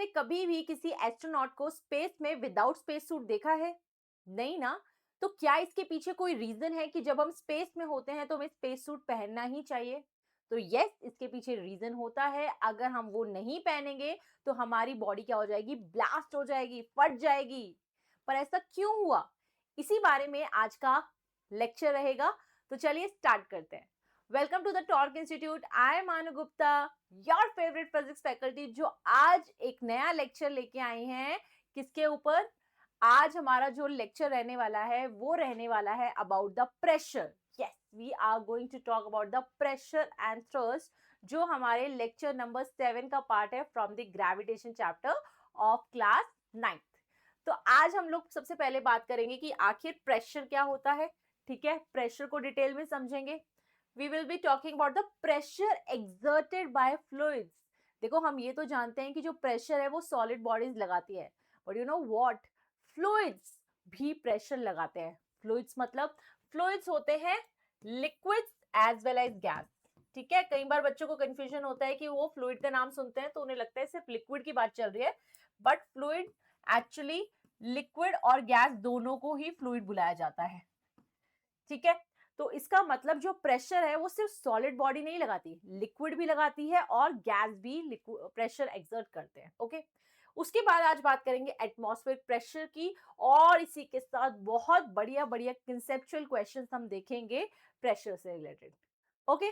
आपने कभी भी किसी एस्ट्रोनॉट को स्पेस में विदाउट स्पेस सूट देखा है? नहीं ना? तो क्या इसके पीछे कोई रीजन है कि जब हम स्पेस में होते हैं तो हमें स्पेस सूट पहनना ही चाहिए? तो यस, इसके पीछे रीजन होता है। अगर हम वो नहीं पहनेंगे तो हमारी बॉडी क्या हो जाएगी? ब्लास्ट हो जाएगी, फट जाएगी। पर ऐसा क्यों हुआ? इसी बारे में आज का लेक्चर रहेगा। तो चलिए स्टार्ट करते हैं। Welcome to the Torque institute. I am Anu Gupta, your favourite physics faculty, जो आज एक नया लेक्चर लेके आए हैं। किसके ऊपर? आज हमारा जो लेक्चर रहने वाला है वो रहने वाला है about the pressure. Yes, we are going to talk about the pressure and thrust, जो हमारे लेक्चर नंबर 7 का पार्ट है from the gravitation chapter of class 9th। तो आज हम लोग सबसे पहले बात करेंगे कि आखिर प्रेशर क्या होता है। ठीक है, प्रेशर को डिटेल में समझेंगे। We will be talking about the pressure exerted by fluids. देखो, हम ये तो जानते हैं कि जो प्रेशर है वो सॉलिड बॉडीज लगाती है, but you know what, fluids भी प्रेशर लगाते हैं। फ्लूइड्स मतलब फ्लूइड्स होते हैं liquids as well as gas. ठीक है, कई बार बच्चों को कंफ्यूजन होता है कि वो फ्लूइड का नाम सुनते हैं तो उन्हें लगता है सिर्फ लिक्विड की बात चल रही है, बट फ्लूइड एक्चुअली लिक्विड और गैस दोनों को ही फ्लूइड बुलाया जाता है। ठीक है, तो इसका मतलब जो प्रेशर है वो सिर्फ सॉलिड बॉडी नहीं लगाती, लिक्विड भी लगाती है और गैस भी प्रेशर एक्सर्ट करते हैं। ओके, उसके बाद आज बात करेंगे एटमॉस्फेरिक प्रेशर की, और इसी के साथ बहुत बढ़िया बढ़िया कंसेप्चुअल क्वेश्चंस हम देखेंगे प्रेशर से रिलेटेड। ओके,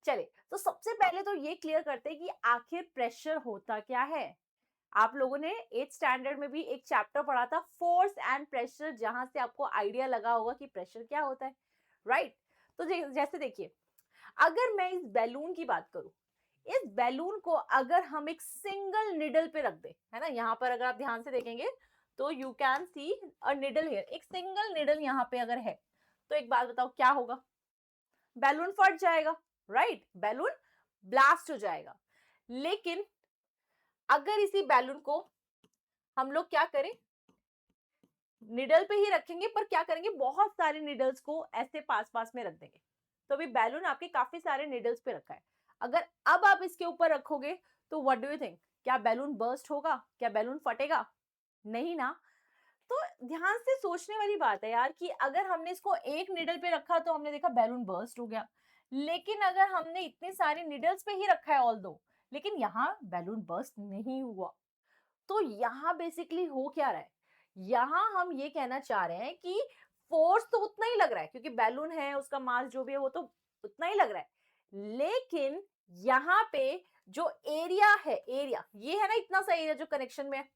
चलिए, तो सबसे पहले तो ये क्लियर करते हैं कि आखिर प्रेशर होता क्या है। आप लोगों ने 8th स्टैंडर्ड में भी एक चैप्टर पढ़ा था, फोर्स एंड प्रेशर, जहां से आपको आइडिया लगा होगा कि प्रेशर क्या होता है, राइट? तो जैसे देखिए, अगर मैं इस बैलून की बात करूं, इस बैलून को अगर हम एक सिंगल निडल पे रख दे, है ना, यहाँ पर अगर आप ध्यान से देखेंगे तो you can see a needle here, एक सिंगल निडल यहाँ पे अगर है, तो एक बात बताओ क्या होगा? बैलून फट जाएगा, राइट? बैलून ब्लास्ट हो जाएगा। लेकिन अगर इसी बैलून को हम लोग क्या करें, निडल पे ही रखेंगे, पर क्या करेंगे, बहुत सारे निडल्स को ऐसे पास पास में रख देंगे, तो अभी बैलून आपके काफी सारे निडल्स पे रखा है। अगर अब आप इसके ऊपर रखोगे तो व्हाट डू यू थिंक, क्या बैलून बर्स्ट होगा? क्या बैलून फटेगा? नहीं ना। तो ध्यान से सोचने वाली बात है यार कि अगर हमने इसको एक निडल पे रखा तो हमने देखा बैलून बर्स्ट हो गया, लेकिन अगर हमने इतने सारे निडल्स पे ही रखा है ऑल दो, लेकिन यहाँ बैलून बर्स्ट नहीं हुआ, तो यहाँ बेसिकली हो क्या रहा है? यहाँ हम ये कहना चाह रहे हैं कि फोर्स तो उतना ही लग रहा है, क्योंकि बैलून है, उसका मास जो भी है वो तो उतना ही लग रहा है, लेकिन यहाँ पे जो एरिया है, एरिया ये है ना, इतना सा एरिया जो कनेक्शन में है,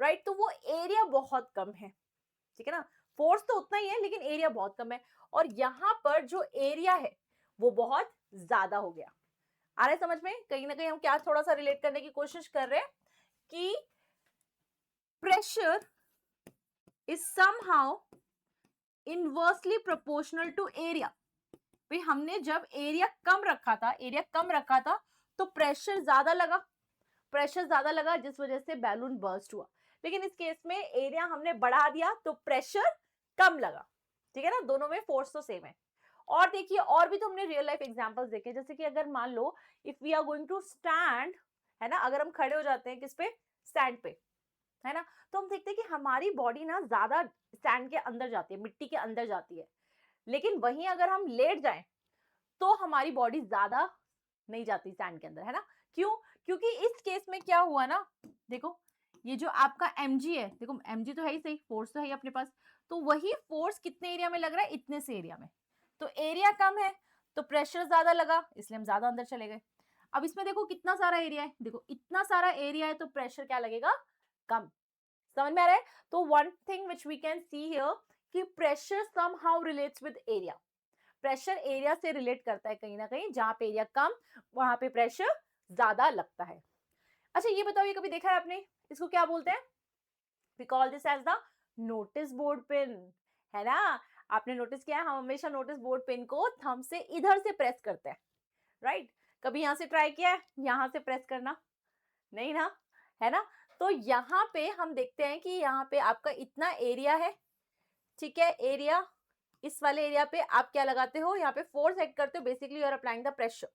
राइट, तो वो एरिया बहुत कम है। ठीक है ना, फोर्स तो उतना ही है लेकिन एरिया बहुत कम है, और यहाँ पर जो एरिया है वो बहुत ज्यादा हो गया। आ रहा है समझ में? कहीं ना कहीं हम क्या थोड़ा सा रिलेट करने की कोशिश कर रहे हैं कि pressure is somehow inversely proportional to area। भाई हमने जब एरिया कम रखा था, तो प्रेशर ज्यादा लगा जिस वजह से बैलून बर्स्ट हुआ। लेकिन इस केस में एरिया हमने बढ़ा दिया तो प्रेशर कम लगा। ठीक है ना, दोनों में फोर्स तो सेम है। और देखिए, और भी तो हमने रियल लाइफ एग्जांपल्स देखे, जैसे कि अगर मान लो if we are going to stand, है ना, अगर हम खड़े हो जाते हैं किस पे? स्टैंड पे, है ना, तो हम देखते हैं कि हमारी बॉडी ना ज्यादा सैंड के अंदर जाती है, मिट्टी के अंदर जाती है। लेकिन वहीं अगर हम लेट जाएं तो हमारी बॉडी ज्यादा नहीं जाती सैंड के अंदर, है ना। क्यों? क्योंकि इस केस में क्या हुआ ना, देखो ये जो आपका mg है, देखो mg तो है ही सही, फोर्स तो है ही अपने पास, तो वही फोर्स कितने एरिया में लग रहा है? इतने से एरिया में। तो एरिया कम है तो प्रेशर ज्यादा लगा, इसलिए हम ज्यादा अंदर चले गए। अब इसमें देखो कितना सारा एरिया है, देखो इतना सारा एरिया है तो प्रेशर क्या लगेगा? कम। समझ में आ रहा है? तो one thing which we can see here कि pressure somehow relates with area. Pressure area से रिलेट करता है कहीं ना कहीं, जहां पे एरिया कम वहां पे प्रेशर ज्यादा लगता है। अच्छा ये बताओ, ये कभी देखा है आपने, इसको क्या बोलते हैं? We call this as the notice board pin, है ना। आपने नोटिस किया है, हम हमेशा नोटिस बोर्ड पिन को थंब से इधर से प्रेस करते हैं, राइट? कभी यहां से ट्राई किया है यहां से प्रेस करना? नहीं ना, है ना। तो यहाँ पे हम देखते हैं कि यहाँ पे आपका इतना एरिया है, ठीक है, एरिया, इस वाले एरिया पे आप क्या लगाते हो? यहाँ पे फोर्स एक्ट करते हो, basically you are applying the pressure.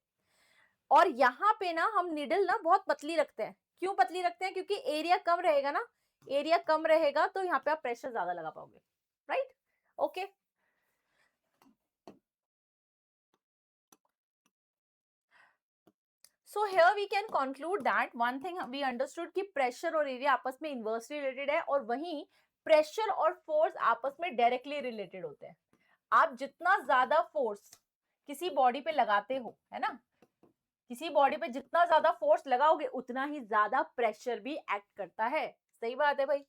और यहाँ पे ना हम निडल ना बहुत पतली रखते हैं, क्यों पतली रखते हैं? क्योंकि एरिया कम रहेगा ना, एरिया कम रहेगा तो यहाँ पे आप प्रेशर ज्यादा लगा पाओगे, right? Okay, so here we can conclude that one thing we understood कि प्रेशर और एरिया आपस में इन्वर्सली रिलेटेड है, और वहीं प्रेशर और फोर्स आपस में डायरेक्टली रिलेटेड होते हैं। आप जितना ज्यादा फोर्स किसी बॉडी पे लगाते हो, है ना, किसी बॉडी पे जितना ज्यादा फोर्स लगाओगे उतना ही ज्यादा प्रेशर भी एक्ट करता है। सही बात है भाई,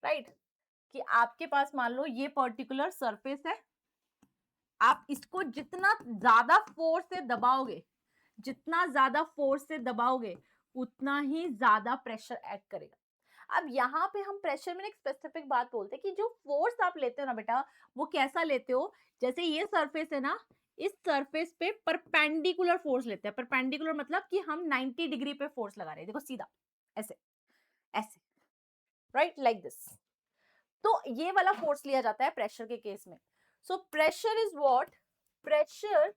राइट? कि आपके पास मान लो ये पर्टिकुलर सरफेस है, आप इसको जितना ज्यादा फोर्स से दबाओगे, जितना ज्यादा फोर्स से दबाओगे उतना ही ज्यादा प्रेशर एक्ट करेगा। अब यहाँ पे हम प्रेशर में एक स्पेसिफिक बात बोलते हैं कि जो फोर्स आप लेते हो ना बेटा, वो कैसा लेते हो? जैसे ये सरफेस है ना, इस सरफेस पे परपेंडिकुलर फोर्स लेते हैं। परपेंडिकुलर मतलब कि हम 90 डिग्री पे फोर्स लगा रहे हैं, देखो सीधा, ऐसे ऐसे, राइट, लाइक दिस। तो ये वाला फोर्स लिया जाता है प्रेशर के केस में। So pressure is what? Pressure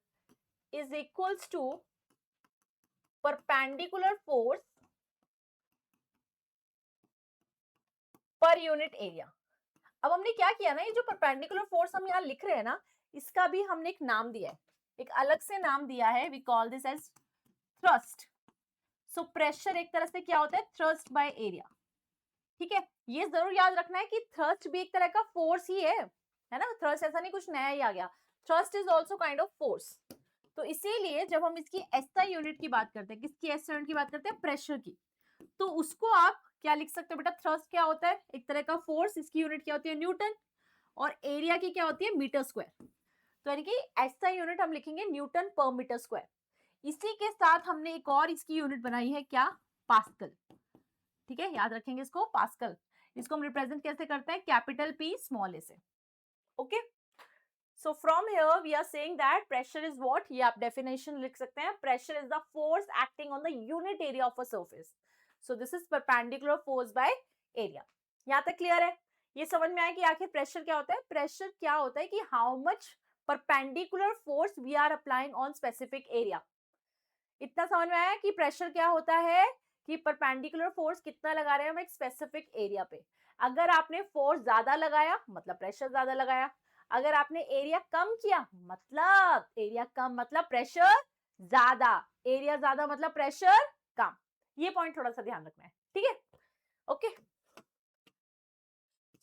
is equals to perpendicular force per unit area. अब हमने क्या किया ना, ये जो परपेंडिकुलर फोर्स हम यहाँ लिख रहे हैं ना, इसका भी हमने एक नाम दिया है, एक अलग से नाम दिया है, we call this as thrust. So pressure एक तरह से क्या होता है? Thrust by area. ठीक है, ये जरूर याद रखना है कि थ्रस्ट भी एक तरह का फोर्स ही है ना? थ्रस्ट ऐसा नहीं कुछ नया ही आ गया, thrust is also kind of force. तो इसीलिए जब हम इसकी एसआई यूनिट की बात करते हैं, किसकी एसआई यूनिट की बात करते हैं? प्रेशर की। तो उसको आप क्या लिख सकते हो बेटा? थ्रस्ट क्या होता है? एक तरह का फोर्स, इसकी यूनिट क्या होती है? न्यूटन, और एरिया की क्या होती है? Metre square. तो यानी कि एसआई यूनिट हम लिखेंगे न्यूटन पर मीटर स्क्वायर। इसी के साथ हमने एक और इसकी यूनिट बनाई है, क्या? पास्कल। ठीक है, याद रखेंगे इसको, पास्कल। इसको हम रिप्रेजेंट कैसे करते हैं? कैपिटल पी स्मॉल ए से। Okay, so from here we are saying that pressure is what? ये आप डेफिनेशन लिख सकते हैं, pressure is the force acting on the unit area of a surface. So this is perpendicular force by area. यहां तक clear है? ये समझ में आया कि आखिर प्रेशर क्या होता है? प्रेशर क्या होता है कि how much perpendicular force we are applying on specific area. इतना समझ में आया कि प्रेशर क्या होता है, कि परपेंडिकुलर फोर्स कितना लगा रहे हैं हम एक स्पेसिफिक एरिया पे। अगर आपने फोर्स ज्यादा लगाया मतलब प्रेशर ज्यादा लगाया, अगर आपने एरिया कम किया मतलब एरिया कम मतलब प्रेशर ज्यादा, एरिया ज्यादा मतलब प्रेशर कम। ये पॉइंट थोड़ा सा ध्यान रखना है, ठीक है? ओके,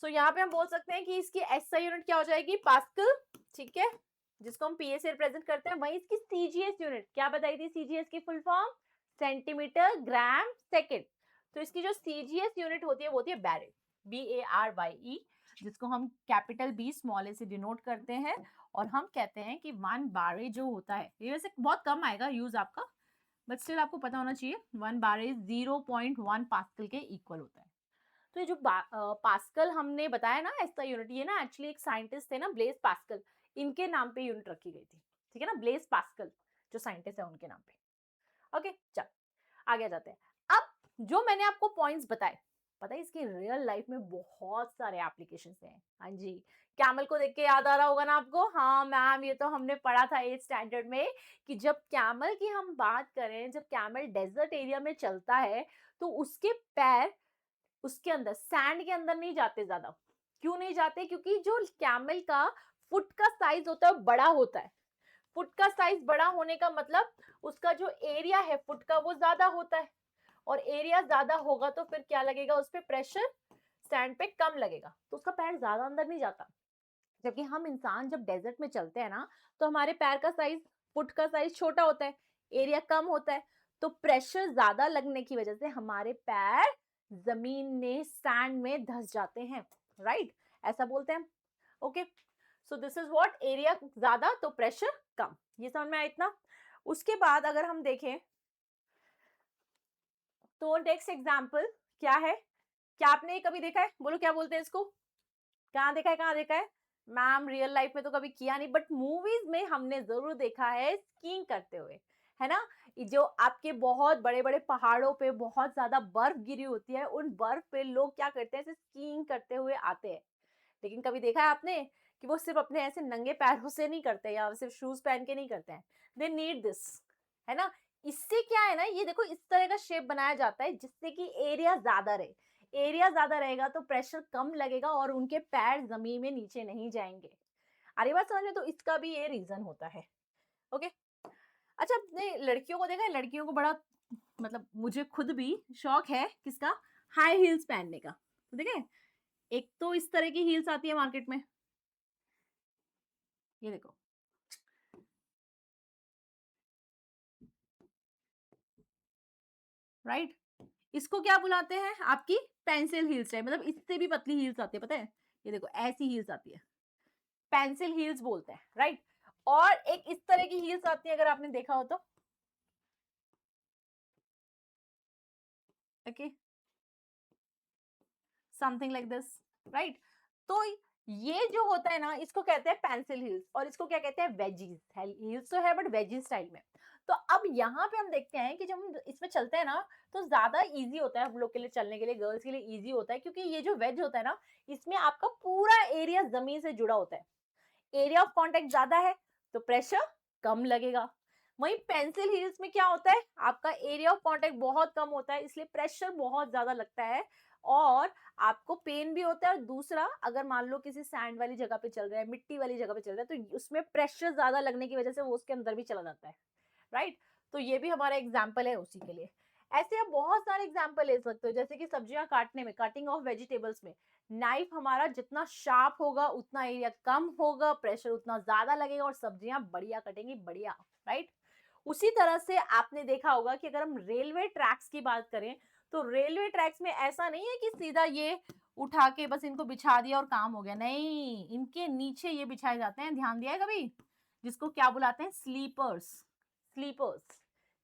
सो यहाँ पे हम बोल सकते हैं कि इसकी एसआई यूनिट क्या हो जाएगी? पास्कल। ठीक है, जिसको हम पीए से रिप्रेजेंट करते हैं। वहीं इसकी सीजीएस यूनिट क्या बताई थी? सीजीएस की full form centimetre gram second. तो इसकी जो सीजीएस यूनिट होती है वो होती है बैरेट, BARYE, जिसको हम कैपिटल बी स्मॉल ए से डिनोट करते हैं। और हम कहते हैं कि 1 बारे जो होता है, ये वैसे बहुत कम आएगा यूज आपका, बट स्टिल आपको पता होना चाहिए 1 बारे 0.1 पास्कल के इक्वल होता है। तो ये जो पास्कल हमने बताया ना ऐसा यूनिट, ये ना एक्चुअली एक साइंटिस्ट थे ना, ब्लेज पास्कल, इनके नाम पे यूनिट रखी गई थी। ठीक है ना, ब्लेज पास्कल जो साइंटिस्ट है उनके नाम पे। ओके, चल आगे जाते हैं। अब जो मैंने आपको पॉइंट्स बताए, पता है इसकी रियल लाइफ में बहुत सारे एप्लीकेशंस हैं। हाँ जी, कैमल को देख के याद आ रहा होगा ना आपको? हाँ मैम, ये तो हमने पढ़ा था 8th स्टैंडर्ड में, कि जब कैमल की हम बात करें, जब कैमल डेजर्ट एरिया में चलता है तो उसके पैर उसके अंदर सैंड के अंदर नहीं जाते ज्यादा। क्यों नहीं जाते? क्योंकि जो कैमल का फुट का साइज होता है बड़ा होता है। फुट का साइज बड़ा होने का मतलब उसका जो एरिया है फुट का वो ज्यादा होता है, और एरिया ज्यादा होगा तो फिर क्या लगेगा उस पर? प्रेशर सैंड पे कम लगेगा, तो उसका पैर ज्यादा अंदर नहीं जाता। जबकि हम इंसान जब डेजर्ट में चलते हैं ना, तो हमारे पैर का साइज, फुट का साइज छोटा होता है, एरिया कम होता है, तो प्रेशर ज्यादा लगने की वजह से हमारे पैर जमीन में सैंड में धंस जाते हैं, राइट? ऐसा बोलते हैं। Okay, so this is what, area ज्यादा तो प्रेशर कम। ये समझ में आया इतना? उसके बाद अगर हम देखें तो नेक्स्ट एग्जाम्पल क्या है? क्या आपने कभी देखा है? बोलो क्या बोलते हैं इसको? कहाँ देखा है? कहाँ देखा है? मैम रियल लाइफ में तो कभी किया नहीं, बट मूवीज में हमने जरूर देखा है स्कीइंग करते हुए, है ना? ये जो आपके बहुत बड़े बड़े पहाड़ों पे बहुत ज्यादा बर्फ गिरी होती है, उन बर्फ पे लोग क्या करते हैं? ऐसे स्कीइंग करते हुए आते हैं। लेकिन कभी देखा है आपने कि वो सिर्फ अपने ऐसे नंगे पैरों से नहीं करते या सिर्फ शूज पहन के नहीं करते हैं? दे नीड दिस, है ना? इससे क्या है ना, ये देखो इस तरह का शेप बनाया जाता है जिससे कि एरिया ज्यादा रहे। एरिया ज्यादा रहेगा तो प्रेशर कम लगेगा और उनके पैर जमीन में नीचे नहीं जाएंगे। आ रही बात समझ में? तो इसका भी ये रीजन होता है। ओके। अच्छा, आपने लड़कियों को देखा है? लड़कियों को बड़ा, मतलब मुझे खुद भी शौक है किसका, हाई हील्स पहनने का। तो देखे, एक तो इस तरह की हील्स आती है मार्केट में, ये देखो, राइट। इसको क्या बुलाते हैं? आपकी पेंसिल हील्स है, मतलब इससे भी पतली हील्स आती है, पता है? ये देखो ऐसी हील्स आती है, पेंसिल हील्स बोलते हैं, राइट। और एक इस तरह की हील्स आती है, अगर आपने देखा हो तो, okay, something like this, right. तो ये जो होता है ना, इसको कहते हैं पेंसिल हील्स, और इसको क्या कहते हैं, वेजीज। हील्स तो है बट वेजीज स्टाइल में। तो अब यहाँ पे हम देखते हैं कि जब हम इसमें चलते हैं ना, तो ज्यादा इजी होता है हम लोग के लिए चलने के लिए, गर्ल्स के लिए इजी होता है, क्योंकि ये जो वेज होता है ना, इसमें आपका पूरा एरिया जमीन से जुड़ा होता है। एरिया ऑफ कांटेक्ट ज्यादा है तो प्रेशर कम लगेगा। वहीं पेंसिल हील्स में क्या होता है, आपका एरिया ऑफ कांटेक्ट बहुत कम होता है, इसलिए प्रेशर बहुत ज्यादा लगता है और आपको पेन भी होता है। और दूसरा, अगर मान लो किसी सैंड वाली जगह पे चल रहा है, मिट्टी वाली जगह पे चल रहा है, तो उसमें प्रेशर ज्यादा लगने की वजह से वो उसके अंदर भी चला जाता है, राइट। तो ये भी हमारा एग्जाम्पल है उसी के लिए। ऐसे आप बहुत सारे एग्जाम्पल ले सकते हो, जैसे कि सब्जियां काटने में, कटिंग ऑफ वेजिटेबल्स में, नाइफ हमारा जितना शार्प होगा उतना एरिया कम होगा, प्रेशर उतना ज्यादा लगेगा और सब्जियां बढ़िया कटेंगी, बढ़िया, राइट। उसी तरह से आपने देखा होगा कि अगर हम रेलवे ट्रैक्स की बात करें, तो रेलवे ट्रैक्स में ऐसा नहीं है कि सीधा ये उठा के बस इनको बिछा दिया और काम हो गया, नहीं, इनके नीचे ये बिछाए जाते हैं, ध्यान दिया है कभी, जिसको क्या बुलाते हैं, स्लीपर्स। स्लीपर्स,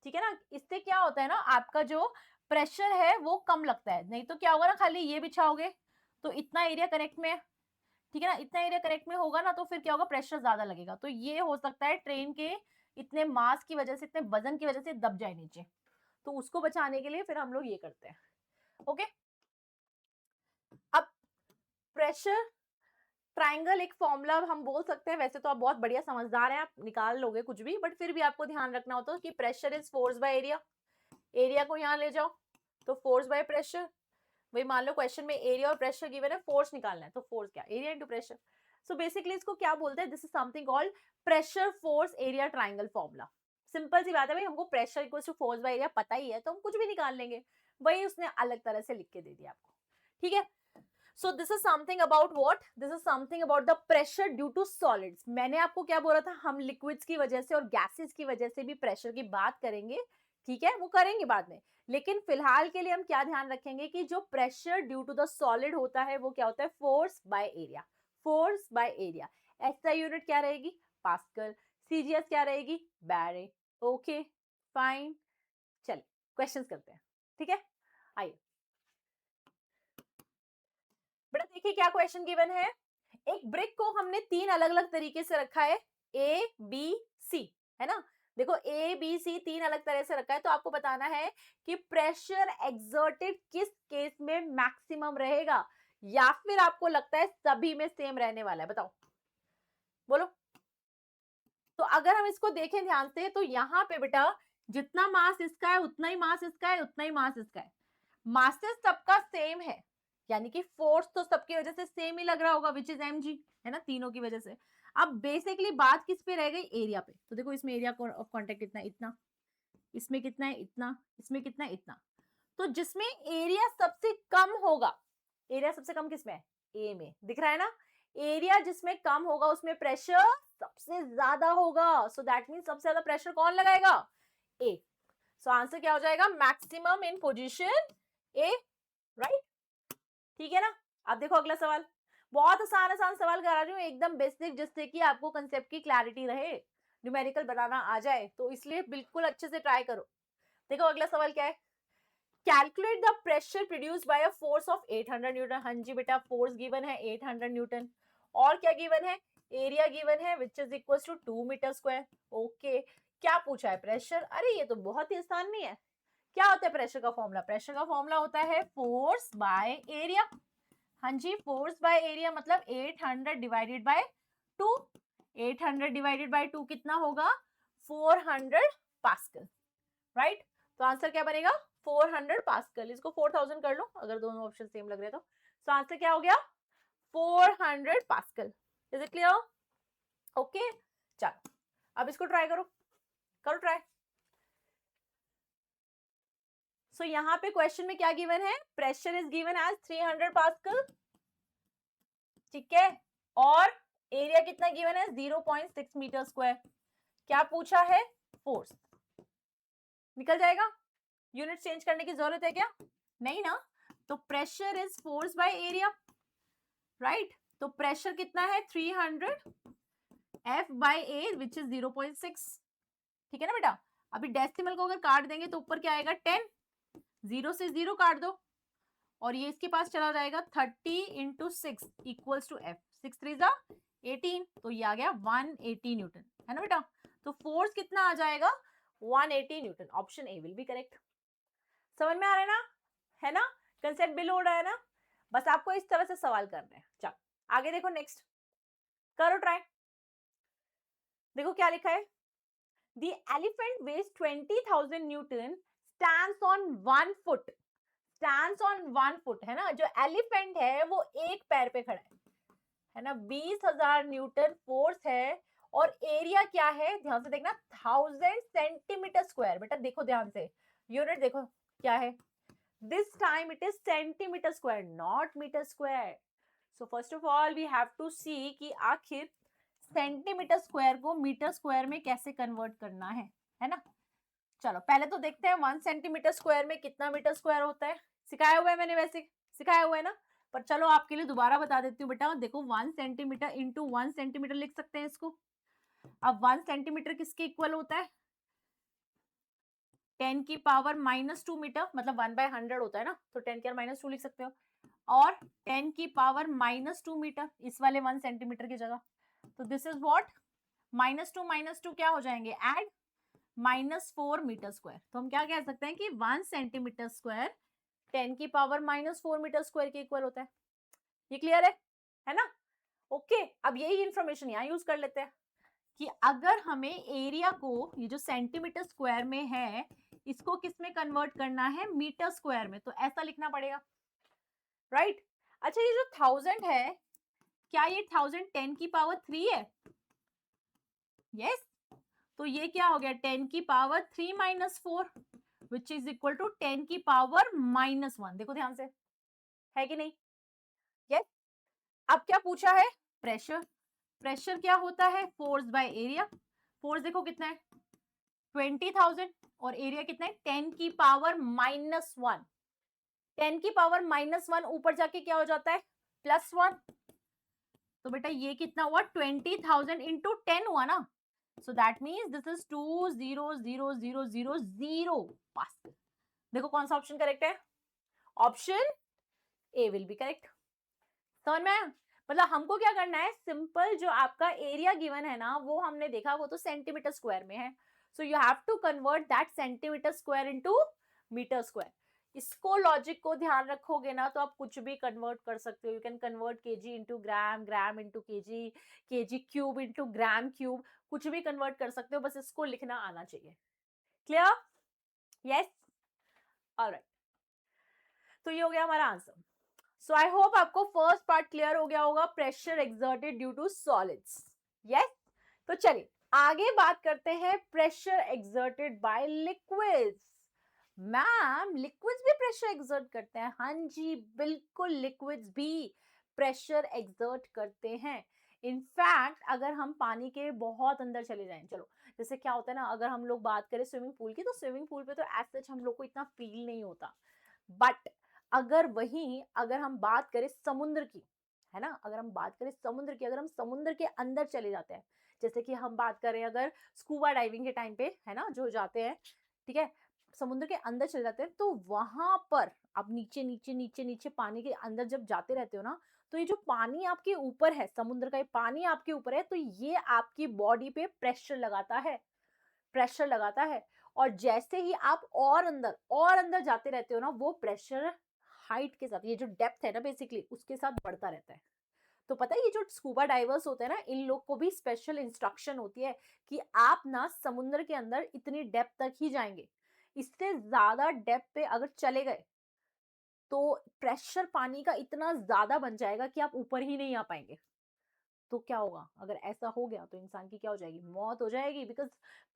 ठीक है ना। इससे क्या होता है ना, आपका जो प्रेशर है वो कम लगता है। नहीं तो क्या होगा ना, खाली ये बिछाओगे तो इतना एरिया कनेक्ट में, ठीक है ना, इतना एरिया कनेक्ट में होगा ना, तो फिर क्या होगा, प्रेशर ज्यादा लगेगा। तो ये हो सकता है ट्रेन के इतने मास की वजह से, इतने वजन की वजह से दब जाए नीचे, तो उसको बचाने के लिए फिर हम लोग ये करते हैं। ओके। अब प्रेशर ट्राइंगल एक फॉर्मूला हम बोल सकते हैं, वैसे तो आप बहुत बढ़िया समझदार हैं, आप निकाल लोगे कुछ भी, बट फिर भी आपको ध्यान रखना होता है कि pressure is force by area. Area को यहाँ ले जाओ तो फोर्स बाय प्रेशर। वही मान लो क्वेश्चन में एरिया और प्रेशर गिवन है, फोर्स निकालना है, तो फोर्स क्या, area into pressure. So basically इसको क्या बोलते हैं, this is something called pressure force area triangle formula. Simple सी बात है भाई, हमको pressure equals to force by area पता ही है, तो हम कुछ भी निकाल लेंगे। वही उसने अलग तरह से लिख के दे दिया आपको, ठीक है। So this is something about what, this is something about the pressure due to solids. मैंने आपको क्या बोला था, हम लिक्विड्स की वजह से और गैसेस की वजह से भी प्रेशर की बात करेंगे, ठीक है, वो करेंगे बाद में। लेकिन फिलहाल के लिए हम क्या ध्यान रखेंगे कि जो pressure due to the solid होता है वो क्या होता है, force by area. Force by area. SI unit क्या रहेगी, पास्कल। सीजीएस क्या रहेगी, बैरे। Okay, fine. चलिए क्वेश्चंस करते हैं, ठीक है, आइए। बेटा देखिए क्या क्वेश्चन गिवन है। एक ब्रिक को हमने तीन अलग अलग तरीके से रखा है, ए बी सी, है ना। देखो ए बी सी तीन अलग तरह से रखा है, तो आपको बताना है कि प्रेशर एक्सर्टेड किस केस में मैक्सिमम रहेगा, या फिर आपको लगता है सभी में सेम रहने वाला है, बताओ, बोलो। तो अगर हम इसको देखें ध्यान से, तो यहाँ पे बेटा जितना मास इसका है उतना ही मास इसका है, उतना ही मास इसका है। मासेस सबका सेम है, यानी कि फोर्स तो सबकी वजह से सेम ही लग रहा होगा, विच इज mg, है ना, तीनों की वजह से। अब बेसिकली बात किस पे रह गई, एरिया पे। तो देखो इसमें एरिया ऑफ कांटेक्ट कितना है, इतना, इसमें कितना है, इतना, इसमें कितना है, इतना। तो जिसमें एरिया सबसे कम होगा, एरिया सबसे कम किसमें है, ए में, दिख रहा है ना। एरिया जिसमें कम होगा उसमें प्रेशर सबसे ज्यादा होगा, सो दैट मीन सबसे ज्यादा प्रेशर कौन लगाएगा, ए। सो आंसर क्या हो जाएगा, maximum in position A, right, ठीक है ना। अब देखो अगला सवाल, बहुत आसान आसान सवाल करा रही हूँ, एकदम बेसिक, जिससे कि आपको कंसेप्ट की क्लैरिटी रहे, न्यूमेरिकल बनाना आ जाए, तो इसलिए बिल्कुल अच्छे से ट्राई करो। देखो अगला सवाल क्या है, calculate the pressure produce by a force of 800 Newton. हाँ जी बेटा, फोर्स गिवन है 800 न्यूटन, और क्या गिवन है, एरिया गिवन है which is equal to 2 metre square. Okay, क्या पूछा है, प्रेशर। अरे ये तो बहुत ही आसान नहीं है। क्या होता है प्रेशर का फॉर्मूला, प्रेशर का फॉर्मूला होता है फोर्स बाय एरिया। हाँ जी, फोर्स बाय एरिया मतलब 800 डिवाइडेड बाय 2। 800 डिवाइडेड बाय 2 कितना होगा, 400 पास्कल, राइट? तो आंसर क्या बनेगा? 400 पास्कल। इसको 4000 कर लो अगर दोनों ऑप्शन सेम लग रहे हैं तो आंसर क्या हो गया? 400 pascal. Is it clear? Okay, चलो अब इसको ट्राई करो, करो ट्राई। सो यहां पे क्वेश्चन में क्या गिवन है? Pressure is given as 300 pascal, ठीक है, और एरिया कितना गिवन है? 0.6 मीटर स्क्वायर। क्या पूछा है? फोर्स। निकल जाएगा? यूनिट चेंज करने की जरूरत है क्या? नहीं ना। तो pressure is force by area, right? तो प्रेशर कितना है? 300 F by a which is 0.6, ठीक है ना बेटा? अभी डेसिमल को अगर काट देंगे तो ऊपर क्या आएगा? 10, 0 से 0 काट दो और ये इसके पास चला जाएगा 30 इंटू 6 इक्वल्स टू F, 6 3 जा 18, तो ये आ गया 180 न्यूटन, है ना बेटा? तो फोर्स कितना आ जाएगा? 180 Newton. Option A will be correct. समझ में आ रहा है ना? है ना? कंसेप्ट बिल हो रहा है ना? बस आपको इस तरह से सवाल करने हैं। चलो आगे देखो, नेक्स्ट करो ट्राई। देखो क्या लिखा है? The elephant weighs 20,000 Newton, stands on 1 foot, stands on 1 foot, है ना? जो एलिफेंट है वो एक पैर पे खड़ा है ना? 20,000 न्यूटन फोर्स है और एरिया क्या है? ध्यान से देखना, 1000 सेंटीमीटर स्क्वायर। बेटा देखो ध्यान से, यूनिट देखो क्या है? This time it is centimeter square, not meter square. So first of all we have to see कि आखिर सेंटीमीटर स्क्वायर को मीटर स्क्वायर में कैसे कन्वर्ट करना है ना? चलो पहले तो देखते हैं 1 सेंटीमीटर स्क्वायर में कितना मीटर स्क्वायर होता है। सिखाया हुआ है मैंने, वैसे सिखाया हुआ है ना, पर चलो आपके लिए दोबारा बता देती हूँ बेटा। देखो 1 सेंटीमीटर इंटू 1 सेंटीमीटर लिख सकते हैं इसको। अब 1 सेंटीमीटर किसके इक्वल होता है? 10 की पावर -2 मीटर, मतलब 1/100 होता है ना, तो 10 की पावर -2 लिख सकते हो, और 10 की पावर -2 मीटर इस वाले 1 सेंटीमीटर की जगह। तो दिस इज व्हाट? -2 क्या हो जाएंगे? Add, -4 metre square. तो हम क्या कह सकते हैं कि 1 सेंटीमीटर स्क्वायर 10 की पावर -4 मीटर स्क्वायर के इक्वल होता है। ये क्लियर है ना? ओके, अब यही इंफॉर्मेशन यहाँ यूज कर लेते हैं कि अगर हमें एरिया को, ये जो सेंटीमीटर स्क्वायर में है, इसको किस में कन्वर्ट करना है? मीटर स्क्वायर में। तो ऐसा लिखना पड़ेगा, राइट? अच्छा, ये जो 1000 है, क्या ये 1000 10 की पावर 3 है? यस। तो ये क्या हो गया? 10 की power 3 minus 4 which is equal to 10 की पावर -1। देखो ध्यान से, है कि नहीं? यस। अब क्या पूछा है? प्रेशर। प्रेशर क्या होता है? Force by area. फोर्स देखो कितना है? 20,000, और एरिया कितना है? 10 की पावर -1। 10 की पावर -1 ऊपर जाके क्या हो जाता है? +1। तो बेटा ये कितना हुआ? 20,000 इंटू 10 हुआ ना, so that means this is 200,000 pascal. देखो कौन सा ऑप्शन करेक्ट है? Option A will be correct. समझ में आया? मतलब हमको क्या करना है? सिंपल, जो आपका एरिया गिवन है ना, वो हमने देखा वो तो सेंटीमीटर स्क्वायर में है, so you have to convert that centimetre square into metre square. इसको लॉजिक को ध्यान रखोगे ना तो आप कुछ भी कन्वर्ट कर सकते हो। You can convert KG into gram, gram into KG, KG cube into gram cube, कुछ भी कन्वर्ट कर सकते हो, बस इसको लिखना आना चाहिए। क्लियर? Yes, alright. तो ये हो गया हमारा आंसर। सो आई होप आपको फर्स्ट पार्ट क्लियर हो गया होगा, pressure exerted due to solids. Yes. तो चलिए आगे बात करते हैं pressure exerted by liquids. Ma'am liquids भी प्रेशर एक्सर्ट करते हैं? हाँ जी बिल्कुल, लिक्विड्स भी प्रेशर एक्सर्ट करते हैं। इनफैक्ट अगर हम पानी के बहुत अंदर चले जाएं, चलो जैसे क्या होता है ना, अगर हम लोग बात करें स्विमिंग पूल की, तो स्विमिंग पूल पे तो एज सच हम लोग को इतना फील नहीं होता, बट अगर हम बात करें समुद्र की, है ना, अगर हम बात करें समुद्र की, अगर हम समुद्र के अंदर चले जाते हैं, जैसे कि हम बात करें अगर स्कूबा डाइविंग के टाइम पे, है ना, जो जाते हैं, ठीक है, समुद्र के अंदर चले जाते हैं, तो वहां पर आप नीचे नीचे नीचे नीचे पानी के अंदर जब जाते रहते हो ना, तो ये जो पानी आपके ऊपर है, समुद्र का ये पानी आपके ऊपर है, तो ये आपकी बॉडी पे प्रेशर लगाता है, प्रेशर लगाता है। और जैसे ही आप और अंदर जाते रहते हो ना, वो प्रेशर हाइट के साथ, ये जो डेप्थ है ना बेसिकली, उसके साथ बढ़ता रहता है। तो पता है ये जो स्कूबा डाइवर्स होते हैं ना, इन लोग को भी स्पेशल इंस्ट्रक्शन होती है कि आप ना समुद्र के अंदर इतनी डेप्थ तक ही जाएंगे, इससे ज्यादा डेप्थ पे अगर चले गए तो प्रेशर पानी का इतना ज्यादा बन जाएगा कि आप ऊपर ही नहीं आ पाएंगे। तो क्या होगा अगर ऐसा हो गया, तो इंसान की क्या हो जाएगी, मौत हो जाएगी। बिकॉज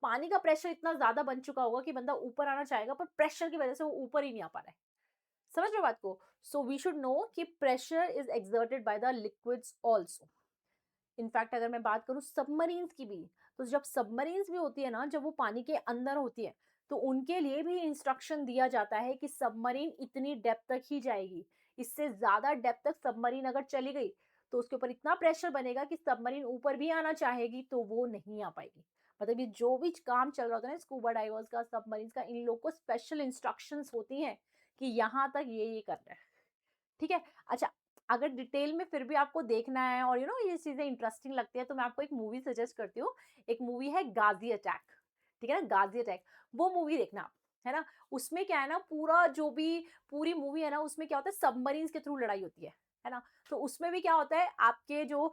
पानी का प्रेशर इतना ज्यादा बन चुका होगा कि बंदा ऊपर आना चाहेगा पर प्रेशर की वजह से वो ऊपर ही नहीं आ पा रहा है। समझ रहे हो बात को? सो वी शुड नो कि pressure is exerted by the liquids also. In fact अगर मैं बात करूं सबमरीन्स की भी, तो जब सबमरीन्स भी होती है ना, जब वो पानी के अंदर होती है, तो उनके लिए भी इंस्ट्रक्शन दिया जाता है कि सबमरीन इतनी डेप्थ तक ही जाएगी। इससे ज्यादा डेप्थ तक सबमरीन अगर चली गई तो उसके ऊपर इतना प्रेशर बनेगा कि सबमरीन ऊपर भी आना चाहेगी तो वो नहीं आ पाएगी। मतलब ये जो भी काम चल रहा होता है ना स्कूबा डाइवर्स का, सबमरीन्स का, इन लोग को स्पेशल इंस्ट्रक्शंस होती हैं कि यहाँ तक ये करना है। ठीक है। अच्छा, अगर डिटेल में फिर भी आपको देखना है और ये चीजें इंटरेस्टिंग लगती है, तो मैं आपको एक मूवी सजेस्ट करती हूँ। एक मूवी है गाजी अटैक। ठीक है ना, गाजी अटैक, वो मूवी देखना आप, है ना। उसमें क्या है ना, पूरा जो भी पूरी मूवी है ना, उसमें क्या होता है, सबमरीन्स के थ्रू लड़ाई होती है ना। तो उसमें भी क्या होता है, आपके जो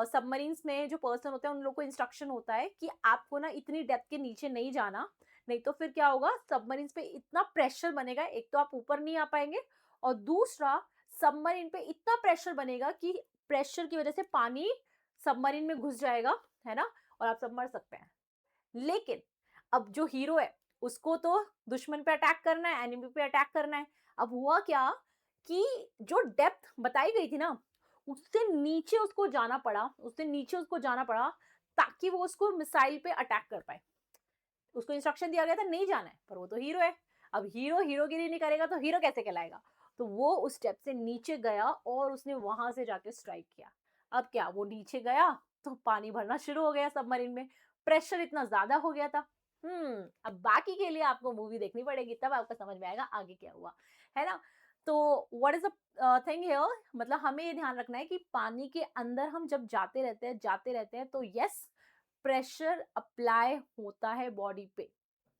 सबमरीन्स में जो पर्सन होते हैं उन लोग को इंस्ट्रक्शन होता है कि आपको ना इतनी डेप्थ के नीचे नहीं जाना, नहीं तो फिर क्या होगा, सबमरीन्स पे इतना प्रेशर बनेगा, एक तो आप ऊपर नहीं आ पाएंगे, और दूसरा सबमरीन पे इतना प्रेशर बनेगा कि प्रेशर की वजह से पानी सबमरीन में घुस जाएगा, है ना, और आप सब मर सकते हैं। लेकिन अब जो हीरो है उसको तो दुश्मन पे अटैक करना है, एनिमी पे अटैक करना है। अब हुआ क्या कि जो डेप्थ बताई गई थी ना, उससे नीचे उसको जाना पड़ा, उससे नीचे उसको जाना पड़ा, ताकि वो उसको मिसाइल पे अटैक कर पाए। उसको इंस्ट्रक्शन दिया गया था नहीं जाना है, पर वो तो हीरो है। अब हीरो हीरोगिरी नहीं करेगा तो हीरो कैसे कहलाएगा। तो वो उस स्टेप से नीचे गया और उसने वहां से जाके स्ट्राइक किया। अब क्या, वो नीचे गया तो पानी भरना शुरू हो गया सबमरीन में, प्रेशर इतना ज्यादा हो गया था। अब बाकी के लिए आपको मूवी देखनी पड़ेगी, तब आपको समझ में आएगा आगे क्या हुआ, है ना। तो what is the thing here, मतलब हमें ये ध्यान रखना है कि पानी के अंदर हम जब जाते रहते हैं तो यस, प्रेशर अप्लाई होता है बॉडी पे।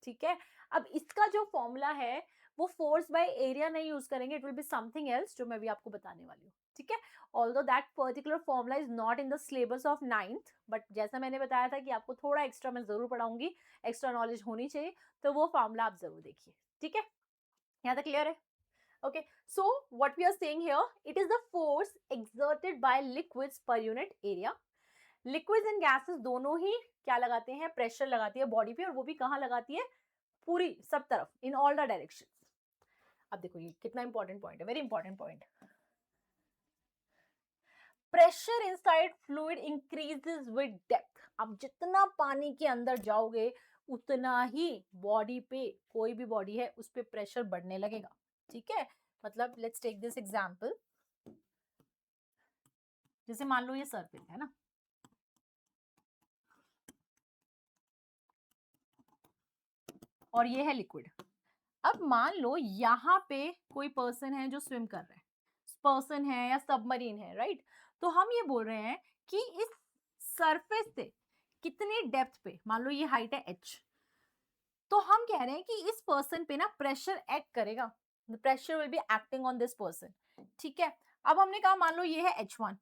ठीक है। अब इसका जो फॉर्मूला है वो फोर्स बाय एरिया नहीं यूज करेंगे, it will be something else जो मैं भी आपको बताने वाली हूँ। ठीक है। Although that particular formula is not in the syllabus of 9th, but जैसा मैंने बताया था कि आपको थोड़ा एक्स्ट्रा मैं जरूर पढ़ाऊंगी, एक्स्ट्रा नॉलेज होनी चाहिए, तो वो फॉर्मूला आप जरूर देखिए। ठीक है, यहाँ तक क्लियर है? okay, so what we are saying here, it is the force exerted by liquids per unit area। Liquids and gases दोनों ही क्या लगाते हैं, प्रेशर लगाती है बॉडी पे, और वो भी कहाँ लगाती है, पूरी सब तरफ, इन ऑल द डायरेक्शन। अब देखो ये कितना इंपॉर्टेंट पॉइंट है, very important point. Pressure inside fluid increases with depth. अब जितना पानी के अंदर जाओगे उतना ही बॉडी पे, कोई भी बॉडी है उस पे प्रेशर बढ़ने लगेगा। ठीक है, मतलब लेट्स टेक दिस एग्जांपल। जैसे मान लो ये सर्फेस है ना, और ये है लिक्विड। अब मान लो यहाँ पे कोई पर्सन है जो स्विम कर रहा है, पर्सन है या सबमरीन है, राइट। तो हम ये बोल रहे हैं कि इस सरफेस से कितनी डेप्थ पे, मान लो ये हाइट है h, तो हम कह रहे हैं कि इस पर्सन पे ना प्रेशर एक्ट करेगा, pressure will be acting on this person. ठीक है। अब हमने कहा मान लो ये है h1,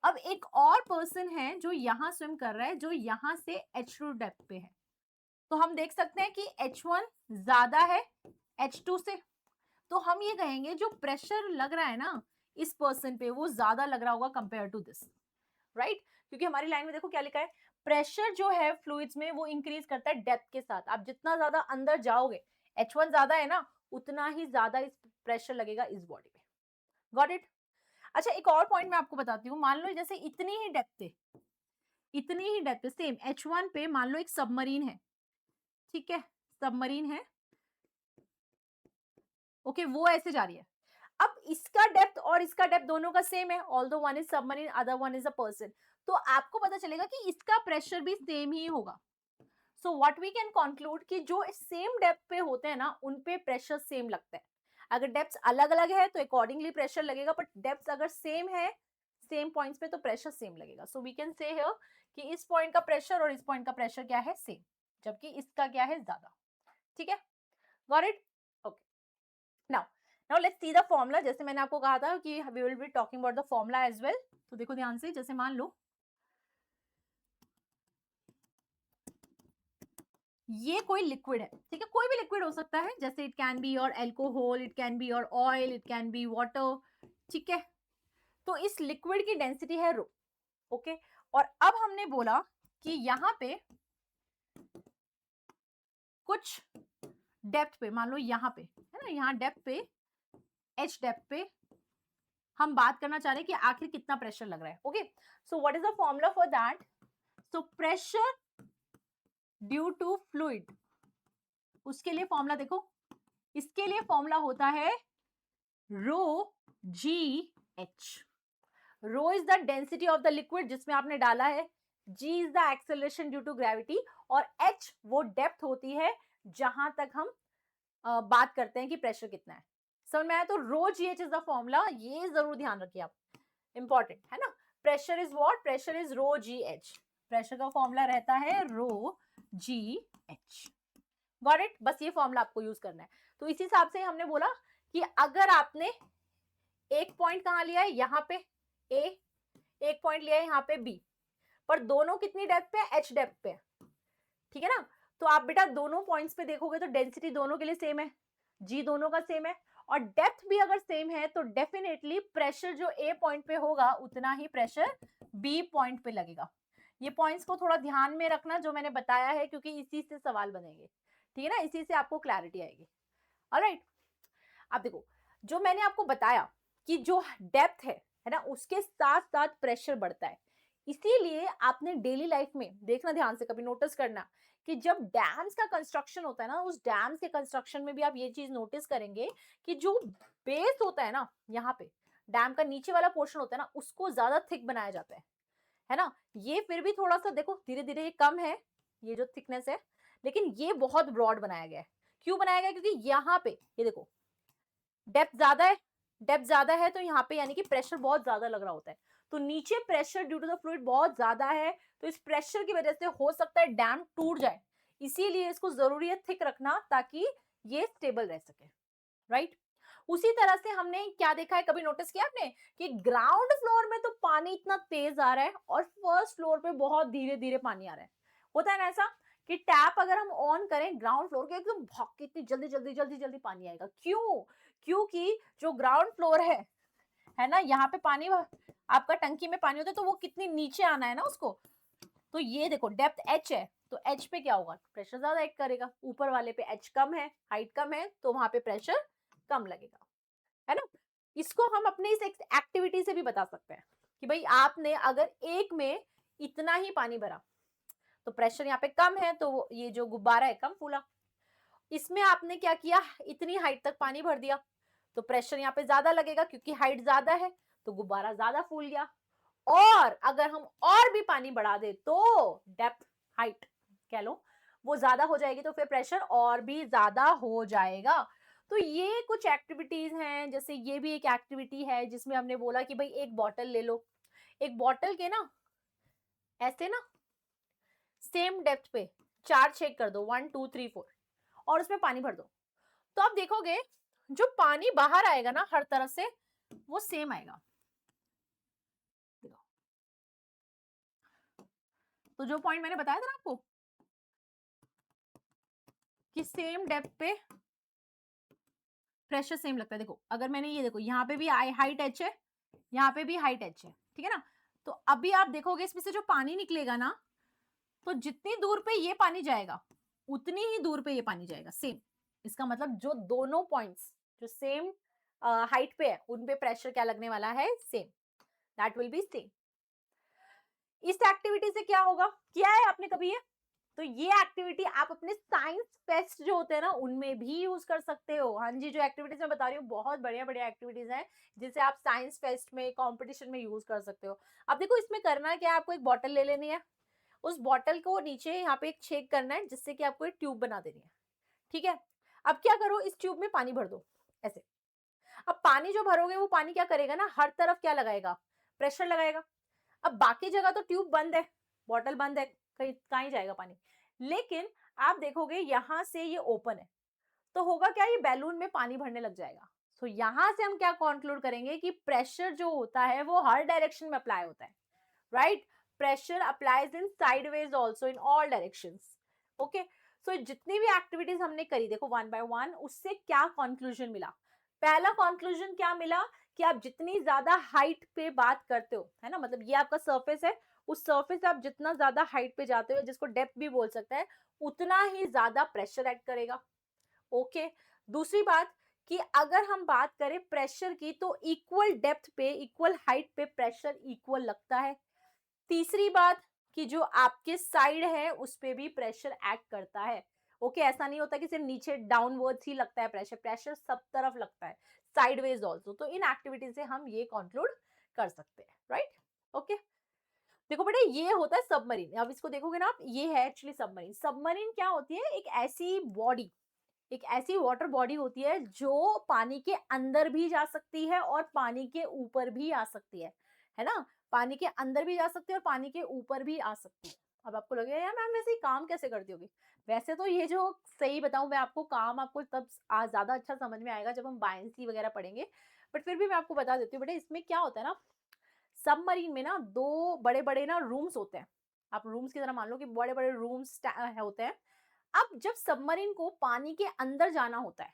अब एक और पर्सन है जो यहाँ स्विम कर रहा है, जो यहाँ से h2 डेप्थ पे है, तो हम देख सकते हैं कि h1 ज्यादा है h2 से, तो हम ये कहेंगे जो प्रेशर लग रहा है ना इस पर्सन पे वो ज्यादा लग रहा होगा कंपेयर टू दिस, राइट। क्योंकि हमारी लाइन में देखो क्या लिखा है, प्रेशर जो है फ्लूइड्स में वो इंक्रीज करता है डेप्थ के साथ। आप जितना ज्यादा अंदर जाओगे, H1 ज्यादा है ना, उतना ही ज्यादा इस प्रेशर लगेगा इस बॉडी पे। Got it. अच्छा, एक और पॉइंट मैं आपको बताती हूँ। मान लो जैसे इतनी ही डेप्थ है, इतनी ही डेप्थ सेम H1 पे, मान लो एक सबमरीन है, ठीक है, सबमरीन है, ओके, वो ऐसे जा रही है। अब इसका डेप्थ और इसका डेप्थ दोनों का सेम है, although one is submarine other one is a person, तो आपको पता चलेगा कि इसका प्रेशर भी सेम ही होगा। So what we can conclude कि जो सेम डेप्थ पे होते हैं ना उन पे प्रेशर सेम लगता है। अगर डेप्थ अलग अलग है तो अकॉर्डिंगली प्रेशर लगेगा, बट डेप्थ अगर सेम है सेम पॉइंट्स पे तो प्रेशर सेम लगेगा। So we can say here कि इस पॉइंट का प्रेशर और इस पॉइंट का प्रेशर क्या है, सेम, जबकि इसका क्या है, ज्यादा। ठीक है, got it. Okay, now let's see the formula. जैसे मैंने आपको कहा था कि we will be talking about the formula as well, तो देखो ध्यान से। जैसे मान लो ये कोई लिक्विड है, ठीक है, कोई भी लिक्विड हो सकता है, जैसे it can be your alcohol, it can be your oil, it can be water, ठीक है। तो इस लिक्विड की डेंसिटी है रो, ओके। और अब हमने बोला कि यहां पे कुछ डेप्थ पे, मान लो यहां पे है ना, यहां डेप्थ पे, एच डेप्थ पे हम बात करना चाह रहे हैं कि आखिर कितना प्रेशर लग रहा है, okay. So what is the formula for that? So pressure due to fluid, उसके लिए फॉर्मूला देखो, इसके लिए फॉर्मूला होता है rho g h. Rho is the density of the liquid जिसमें आपने डाला है, g is the acceleration due to gravity, और एच वो डेप्थ होती है जहां तक हम बात करते हैं कि प्रेशर कितना है। समझ में आया? तो rho g h is the formula, ये जरूर ध्यान रखिए आप, इंपॉर्टेंट है ना। Pressure is what? Pressure is rho g h. Pressure का फॉर्मूला रहता है rho g h. Got it? बस ये फॉर्मूला आपको यूज करना है। तो इसी हिसाब से हमने बोला कि अगर आपने एक पॉइंट कहां लिया है, यहां पे ए, एक पॉइंट लिया है यहाँ पे बी, पर दोनों कितनी डेप्थ पे? एच डेप्थ पे, ठीक है ना। तो आप बेटा दोनों पॉइंट्स पे देखोगे तो डेंसिटी दोनों के लिए सेम है, जी दोनों का सेम है, और डेप्थ भी अगर सेम है तो डेफिनेटली प्रेशर जो ए पॉइंट पे होगा उतना ही प्रेशर बी पॉइंट पे लगेगा। ये पॉइंट्स को थोड़ा ध्यान में रखना जो मैंने बताया है, क्योंकि इसी से सवाल बनेंगे, ठीक है ना, इसी से आपको क्लैरिटी आएगी। ऑलराइट, अब देखो जो मैंने आपको बताया कि जो डेप्थ है ना, उसके साथ साथ प्रेशर बढ़ता है। इसीलिए आपने डेली लाइफ में देखना, ध्यान से कभी नोटिस करना कि जब डैम्स का कंस्ट्रक्शन होता है ना, उस डैम्स के कंस्ट्रक्शन में भी आप ये चीज नोटिस करेंगे कि जो बेस होता है ना, यहाँ पे डैम का नीचे वाला पोर्शन होता है ना, उसको ज्यादा थिक बनाया जाता है ना। ये फिर भी थोड़ा सा देखो धीरे धीरे ये कम है, ये जो थिकनेस है, लेकिन ये बहुत ब्रॉड बनाया गया है। क्यों बनाया गया? क्योंकि यहाँ पे ये देखो डेप्थ ज्यादा है, डेप्थ ज्यादा है तो यहाँ पे यानी कि प्रेशर बहुत ज्यादा लग रहा होता है। तो नीचे pressure due to the fluid बहुत ज्यादा है, तो इस प्रेशर की वजह से हो सकता है डैम टूट जाए। इसीलिए इसको जरूरी है थिक रखना ताकि ये स्टेबल रह सके, राइट। उसी तरह से हमने क्या देखा है, कभी नोटिस किया आपने कि ग्राउंड फ्लोर में तो पानी इतना तेज आ रहा है और फर्स्ट फ्लोर पे बहुत धीरे धीरे पानी आ रहा है। होता है ना ऐसा कि टैप अगर हम ऑन करें ग्राउंड फ्लोर के, एकदम भाग के इतनी जल्दी जल्दी जल्दी जल्दी पानी आएगा। क्यों? क्योंकि जो ग्राउंड फ्लोर है ना, यहाँ पे पानी आपका टंकी में पानी होता है तो वो कितनी नीचे आना है ना उसको। तो ये देखो डेप्थ एच है, तो एच पे क्या होगा? प्रेशर ज्यादा एक्ट करेगा। ऊपर वाले पे एच कम है, हाइट कम है, तो वहां पे प्रेशर कम लगेगा, है ना। इसको हम अपने इस एक्टिविटी से भी बता सकते हैं कि भाई आपने अगर एक में इतना ही पानी भरा तो प्रेशर यहाँ पे कम है, तो ये जो गुब्बारा है कम फूला। इसमें आपने क्या किया, इतनी हाइट तक पानी भर दिया तो प्रेशर यहाँ पे ज्यादा लगेगा, क्योंकि हाइट ज्यादा है तो गुब्बारा ज्यादा फूल गया। और अगर हम और भी पानी बढ़ा दे तो डेप्थ, हाइट कह लो, वो ज्यादा हो जाएगी, तो फिर प्रेशर और भी ज्यादा हो जाएगा। तो ये कुछ एक्टिविटीज हैं, जैसे ये भी एक एक्टिविटी है जिसमें हमने बोला कि भाई एक बॉटल ले लो, एक बॉटल के ना ऐसे ना सेम डेप्थ पे 4 छेद कर दो, 1 2 3 4, और उसमें पानी भर दो। तो आप देखोगे जो पानी बाहर आएगा ना हर तरफ से वो सेम आएगा। तो जो पॉइंट मैंने बताया था ना आपको कि सेम डेप्थ पे प्रेशर सेम लगता है, देखो अगर मैंने ये देखो यहाँ पे भी हाइट एच है, यहाँ पे भी हाइट एच है, ठीक है ना। तो अभी आप देखोगे इसमें से जो पानी निकलेगा ना, तो जितनी दूर पे ये पानी जाएगा उतनी ही दूर पे ये पानी जाएगा सेम। इसका मतलब जो दोनों पॉइंट्स जो सेम हाइट पे है उन पे प्रेशर क्या लगने वाला है? Same, that will be same. इस एक्टिविटी से क्या होगा, किया है आपने कभी ये? तो ये एक्टिविटी आप अपने साइंस फेस्ट जो होते हैं ना उनमें भी यूज कर सकते हो। हाँ जी, जो एक्टिविटीज मैं बता रही हूँ बहुत बढ़िया बढ़िया एक्टिविटीज हैं जिसे आप साइंस फेस्ट में कंपटीशन में यूज कर सकते हो। अब देखो इसमें करना क्या है, आपको एक बॉटल ले लेनी है, उस बॉटल को नीचे यहाँ पे एक छेद करना है जिससे कि आपको एक ट्यूब बना देनी है, ठीक है। अब क्या करो, इस ट्यूब में पानी भर दो ऐसे। अब पानी जो भरोगे वो पानी क्या करेगा ना, हर तरफ क्या लगाएगा? प्रेशर लगाएगा। अब बाकी जगह तो ट्यूब बंद है, बॉटल बंद है, कहीं कहीं जाएगा पानी। लेकिन आप देखोगे यहां से ये ओपन है, तो होगा क्या, ये बैलून में पानी भरने लग जाएगा। तो यहां से हम क्या कंक्लूड करेंगे कि प्रेशर जो होता है वो हर डायरेक्शन में अप्लाई होता है, right. Pressure applies in sideways also in all directions, okay. So जितनी भी एक्टिविटीज हमने करी, देखो वन बाय वन, उससे क्या कंक्लूजन मिला? पहला कंक्लूजन क्या मिला कि आप जितनी ज्यादा हाइट पे बात करते हो, है ना, मतलब ये आपका सरफेस है, उस सरफेस से आप जितना ज्यादा हाइट पे जाते हो, जिसको डेप्थ भी बोल सकते हैं, उतना ही ज्यादा प्रेशर एक्ट करेगा। ओके। दूसरी बात कि अगर हम बात करें प्रेशर की, तो इक्वल डेप्थ पे, इक्वल हाइट पे प्रेशर इक्वल लगता है। तीसरी बात कि जो आपके साइड है उस पे भी प्रेशर एक्ट करता है। ओके, ऐसा नहीं होता कि सिर्फ नीचे डाउनवर्ड्स ही लगता है प्रेशर, प्रेशर सब तरफ लगता है, साइडवेज ऑल्सो। तो इन एक्टिविटी से हम ये कंक्लूड कर सकते हैं, राइट? ओके। देखो बेटा, ये होता है सबमरीन। अब इसको देखोगे ना आप, ये है एक्चुअली सबमरीन। सबमरीन क्या होती है? एक ऐसी बॉडी, एक ऐसी वाटर बॉडी होती है जो पानी के अंदर भी जा सकती है और पानी के ऊपर भी आ सकती है ना? पानी के अंदर भी जा सकती है और पानी के ऊपर भी आ सकती है। अब आपको लगेगा यार मैम वैसे ही काम कैसे करती होगी? वैसे तो ये जो, सही बताऊं मैं आपको, काम आपको तब ज्यादा अच्छा समझ में आएगा जब हम बायंसी वगैरह पढ़ेंगे, बट फिर भी मैं आपको बता देती हूँ बेटा, इसमें क्या होता है ना, सबमरीन में ना दो बड़े बड़े ना रूम्स होते हैं। आप रूम्स की तरह मान लो कि बड़े बड़े रूम्स होते हैं। अब जब सबमरीन को पानी के अंदर जाना होता है,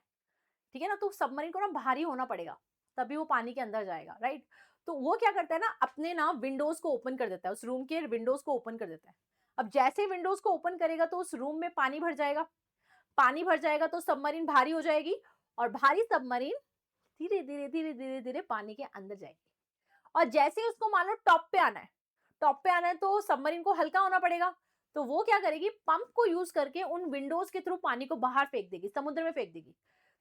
ठीक है ना, तो सबमरीन को ना भारी होना पड़ेगा, तभी वो पानी के अंदर जाएगा, राइट? तो वो क्या करता है ना, अपने ना विंडोज को ओपन कर देता है, उस रूम के विंडोज को ओपन कर देता है। अब जैसे ही विंडोज को ओपन करेगा तो उस रूम में पानी भर जाएगा। पानी भर जाएगा तो सबमरीन भारी हो जाएगी, और भारी सबमरीन धीरे धीरे धीरे धीरे धीरे पानी के अंदर जाएगी। और जैसे ही उसको मान लो टॉप पे आना है, टॉप पे आना है तो सबमरीन को हल्का होना पड़ेगा। तो वो क्या करेगी, पंप को यूज करके उन विंडोज के थ्रू पानी को बाहर फेंक देगी, समुद्र में फेंक देगी।